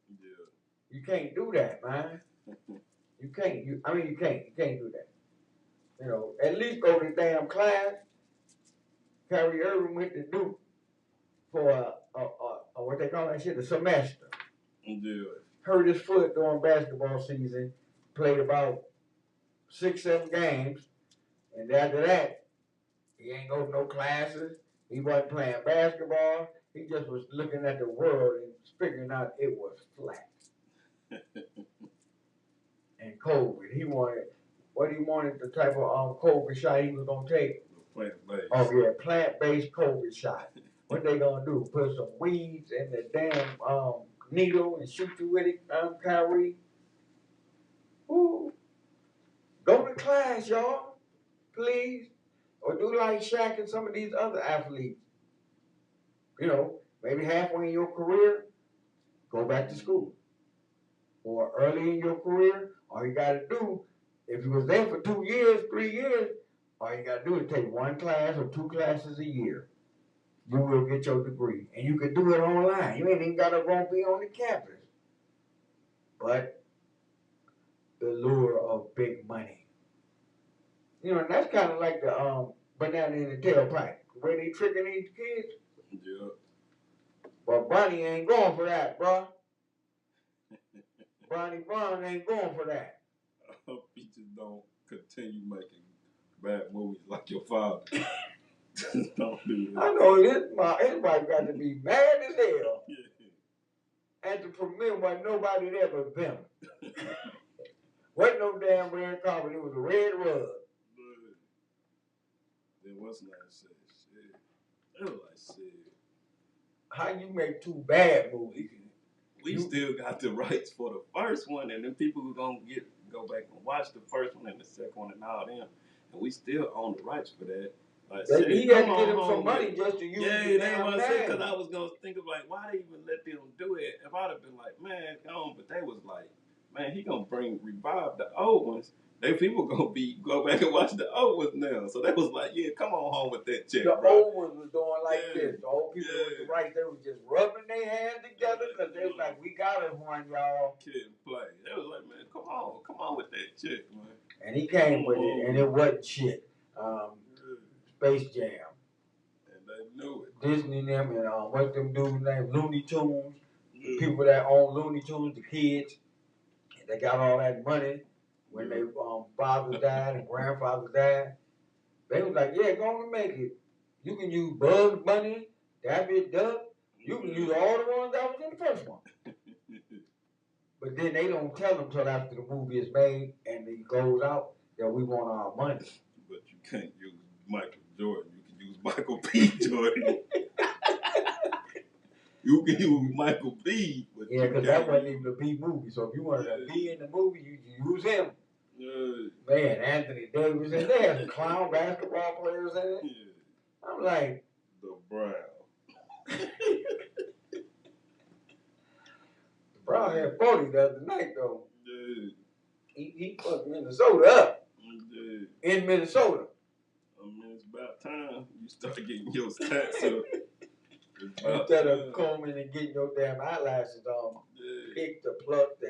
Yeah. You can't do that, man. You can't. You can't do that. You know, at least go to damn class. Kyrie Irving went to Duke for a what they call that shit, a semester. Yeah. Hurt his foot during basketball season. Played about 6, 7 games, and after that, he ain't go to no classes. He wasn't playing basketball. He just was looking at the world and figuring out it was flat. And COVID, he wanted the type of COVID shot he was gonna take. Plant-based. Oh yeah, plant-based COVID shot. What they gonna do? Put some weeds in the damn needle and shoot you with it, Kyrie? Ooh. Go to class, y'all, please, or do like Shaq and some of these other athletes. You know, maybe halfway in your career, go back to school. Or early in your career, all you gotta do, if you was there for 2 years, 3 years, all you gotta do is take 1 class or 2 classes a year. You will get your degree. And you can do it online. You ain't even gotta go be on the campus. But the lure of big money. You know, and that's kind of like the banana in the tailpipe. The way they tricking these kids. Yeah. But Bonnie ain't going for that, bro. Bonnie Brown ain't going for that. I hope you just don't continue making bad movies like your father. Don't do that. I know his wife got to be mad as hell. Yeah. At the premiere, wasn't nobody there but them. Wasn't no damn red carpet, it was a red rug. There was not said shit. That was like shit. How you make 2 bad movies? We still got the rights for the first one, and then people who gonna go back and watch the first one and the second one and all them, and we still own the rights for that. Like, He had to get him some money just to use the damn what I said, because name. I was gonna think of like, why they even let them do it? If I'd have been like, man, come on, but they was like, man, he gonna revive the old ones. People gonna go back and watch the old ones now. So they was like, yeah, come on home with that check, The bro. old ones was doing like this. The old people with the rights, they was just rubbing their hands together because they was like, we got us one, y'all. Kid play. They was like, man, come on with that check, man. And he came with it, and it wasn't shit. Space Jam. And they knew it. Disney and them, and what them dudes named Looney Tunes. The people that own Looney Tunes, the kids, they got all that money when their fathers died and grandfathers died. They was like, yeah, go on and make it. You can use Bugs Bunny, Daffy Duck. You can use all the ones that was in the first one. But then they don't tell them till after the movie is made and it goes out that we want our money. But you can't use Michael Jordan. You can use Michael B. Jordan. You can use Michael B. Yeah, because that wasn't even a B movie. So if you wanted to be in the movie, you use him. Man, Anthony Davis, and they had some clown basketball players in it. Yeah. I'm like, The Brown. Brown had 40 the other night though. Yeah. He fucked Minnesota up. Yeah. In Minnesota. I mean, it's about time you start getting your stats up. Instead of combing and getting your damn eyelashes picked or plucked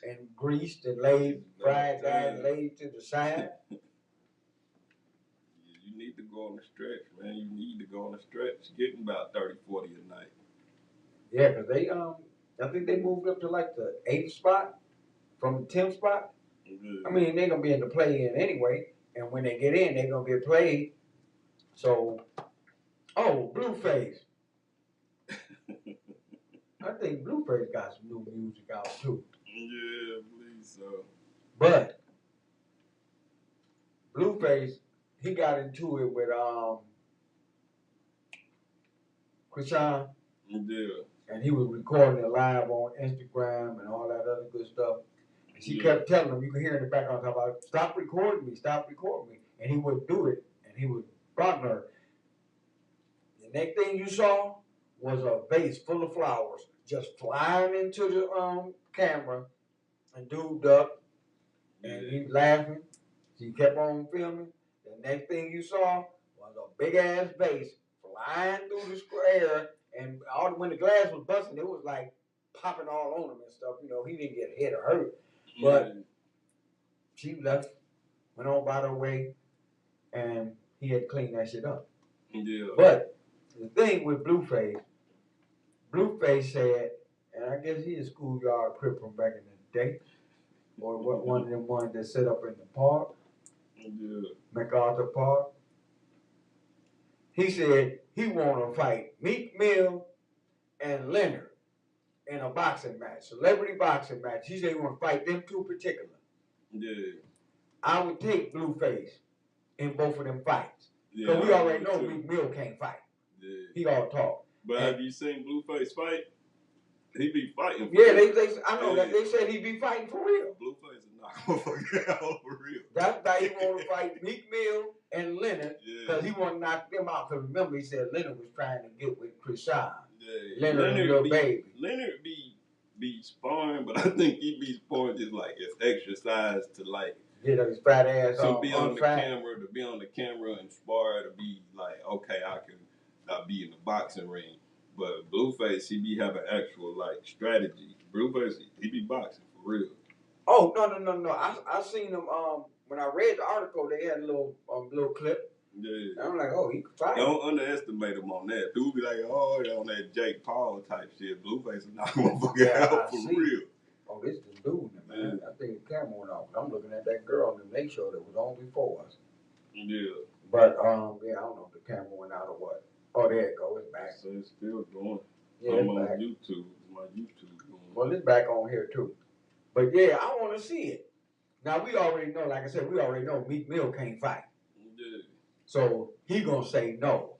and greased and laid, fried down and laid to the side. You need to go on the stretch, man. You need to go on the stretch. Getting about 30, 40 a night. Yeah, because they I think they moved up to like the 8th spot from the 10th spot. I mean, they're gonna be in the play-in anyway, and when they get in, they're gonna get played. So, Blueface. I think Blueface got some new music out too. Yeah, I believe so. But Blueface, he got into it with Krishan. Yeah. And he was recording it live on Instagram and all that other good stuff. And she kept telling him, you could hear in the background talking about, stop recording me. And he wouldn't do it. And he was bugging her. The next thing you saw was a vase full of flowers just flying into the camera. And dude ducked. And he laughing. She kept on filming. The next thing you saw was a big ass vase flying through the square. And when the glass was busting, it was like popping all on him and stuff. You know, he didn't get hit or hurt. But she left, went on by her way, and he had cleaned that shit up. Yeah. But the thing with Blueface said, and I guess he is schoolyard crip from back in the day, or one of them ones that sit up in the park, MacArthur Park. He said he want to fight Meek Mill and Leonard in a boxing match, celebrity boxing match. He said he want to fight them two particular. Yeah. I would take Blueface in both of them fights. Because we already know Meek Mill can't fight. Yeah. He all talk. But have you seen Blueface fight? He be fighting. Yeah, I know that. They said he be fighting for real. Blueface is not going to fuck out for real. That's why he want to fight Meek Mill and Leonard, because he want to knock them out. Because remember, he said Leonard was trying to get with Krishan. Yeah. Leonard little baby. Leonard be sparring, but I think he be sparring just like it's exercise to like get his fat ass to be on the camera and spar, to be like, okay, I can be in the boxing ring. But Blueface, he be having actual like strategy. Blueface, he be boxing for real. Oh no! I seen him. When I read the article, they had a little clip. Yeah. I'm like, oh, he can fight. Don't underestimate him on that. Dude be like, oh, on that Jake Paul type shit. Blueface is not gonna fuck out for real. Oh, this is the dude, man. I think the camera went off. I'm looking at that girl on the Nate show that was on before us. Yeah. But I don't know if the camera went out or what. Oh, there it goes. It's back. So it's still going. Yeah, I'm it's on back. YouTube. My YouTube going. Well, it's back on here too. But yeah, I want to see it. Now we already know, like I said, Meek Mill can't fight. Yeah. So he gonna say no.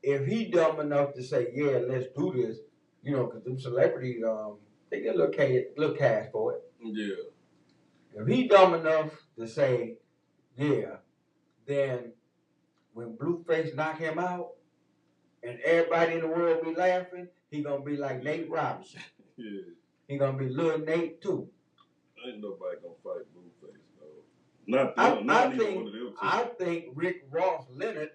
If he dumb enough to say, yeah, let's do this, you know, because them celebrities, they get a little cash for it. Yeah. If he dumb enough to say, yeah, then when Blueface knock him out and everybody in the world be laughing, he gonna be like Nate Robinson. Yeah. He gonna be Lil Nate too. Ain't nobody gonna fight Blueface though. Not either one of them two. I think Rick Ross Leonard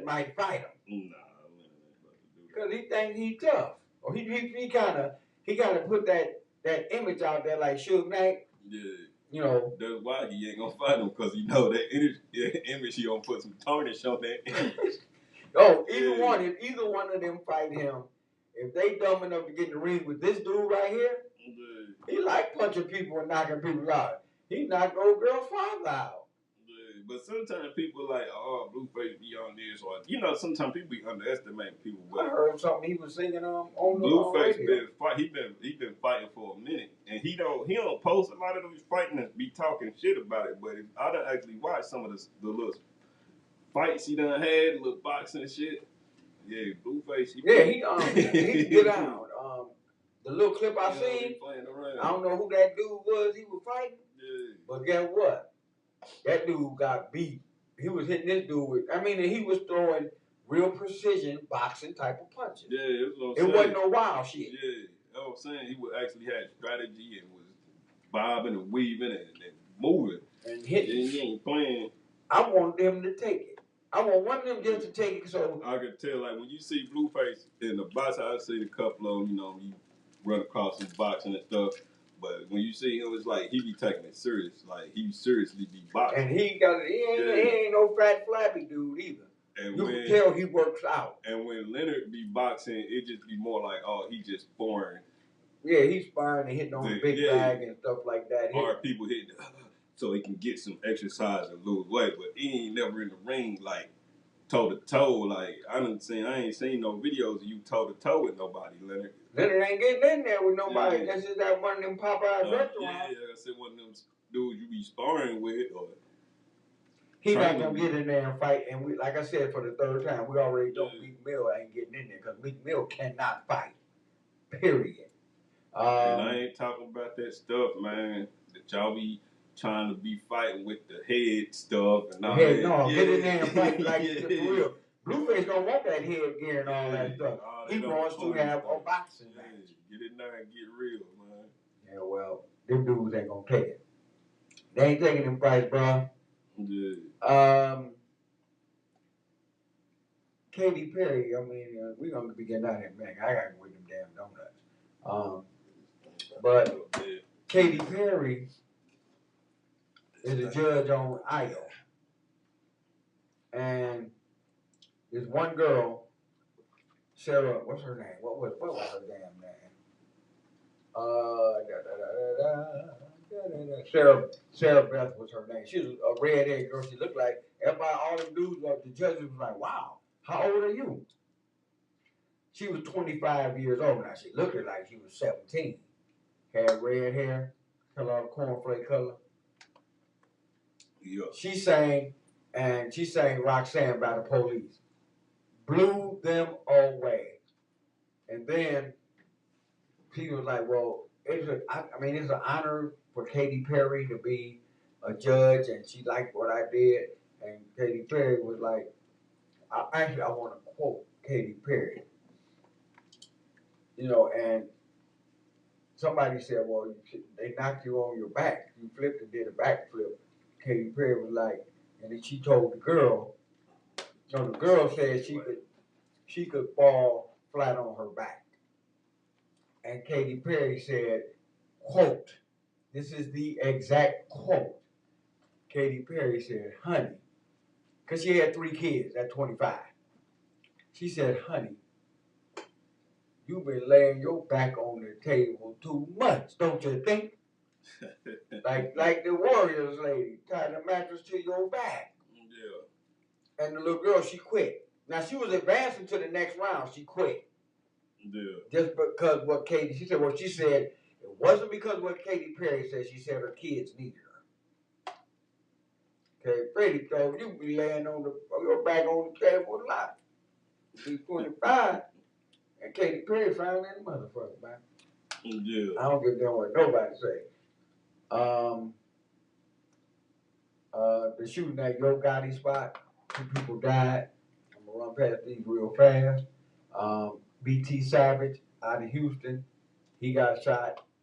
might fight him. Nah, Leonard ain't about to do that. Because he think he tough. Or he kind of put that image out there like Suge Knight. Yeah. You know. That's why he ain't gonna fight him, because he know that image, he gonna put some tarnish on that image. Oh, either one of them fight him, if they dumb enough to get in the ring with this dude right here, he like punching people and knocking people out. He knocked old girl father out. Yeah, but sometimes people like, oh, Blueface be on this, or sometimes people be underestimating people. But I heard something he was singing on the Blueface radio. he been fighting for a minute, and he don't post a lot of those fighting and be talking shit about it. But I done actually watched some of the little fights he done had, little boxing shit. Yeah, Blueface. He get out. The little clip I seen, I don't know who that dude was he was fighting. Yeah. But guess what? that dude got beat. He was hitting this dude with, and he was throwing real precision boxing type of punches. Yeah, that's what I'm It saying. wasn't no wild shit. Yeah, that's what I'm saying. He would actually had strategy and was bobbing and weaving and moving. And hitting. And he ain't playing. I want them to take it. I want one of them just to take it. So I could tell, like when you see Blueface in the box, I see a couple of them. You run across some boxing and stuff. But when you see him, it's like he be taking it serious. Like he seriously be boxing. And he ain't no fat flappy dude either. And you can tell he works out. And when Leonard be boxing, it just be more like, oh, he just sparring. Yeah, he's sparring and hitting on the big bag and stuff like that. Or people hitting so he can get some exercise and lose weight. But he ain't never in the ring like toe to toe. Like I ain't seen no videos of you toe to toe with nobody, Leonard. Leonard ain't getting in there with nobody. Yeah. That's just that one of them Popeye restaurants. Yeah, I said one of them dudes you be sparring with. Or he not gonna get in there and fight. And we, like I said for the third time, we already know Meek Mill ain't getting in there because Meek Mill cannot fight. Period. And I ain't talking about that stuff, man. That y'all be trying to be fighting with the head stuff and all that. No, get in there and fight like for real. Blueface don't want that headgear and all that stuff. He wants to have a boxing match. Get in there and get real, man. Yeah, well, them dudes ain't gonna take it. They ain't taking them fights, bro. Yeah. Katy Perry, we gonna be getting out of here, man. I gotta go with them damn donuts. But Katy Perry is a judge on Idol. And there's one girl, Sarah, what's her name? What was her damn name? Sarah Beth was her name. She was a redhead girl. She looked like everybody, all the dudes, the judges was like, wow, how old are you? She was 25 years old now. She looked like she was 17. Had red hair, color cornflake color. Yeah. She sang Roxanne by the Police. Blew them away. And then people was like, well, it's an honor for Katy Perry to be a judge, and she liked what I did. And Katy Perry was like, I want to quote Katy Perry. And somebody said, well, they knocked you on your back. You flipped and did a backflip. Katy Perry was like, and then she told the girl, the girl said she could fall flat on her back. And Katy Perry said, quote, this is the exact quote. Katy Perry said, honey, because she had 3 kids at 25. She said, honey, you've been laying your back on the table too much, don't you think? like the Warriors lady, tied the mattress to your back. Yeah. And the little girl, she quit. Now, she was advancing to the next round. She quit. Yeah. Just because she said, it wasn't because what Katy Perry said. She said her kids needed her. Okay, Freddie told you be laying on your back on the table a lot. Be 25, and Katy Perry found that motherfucker, man. Yeah. I don't give a damn what nobody say. The shooting at Yo Gotti spot, 2 people died. I'm gonna run past these real fast. BT Savage out of Houston, he got shot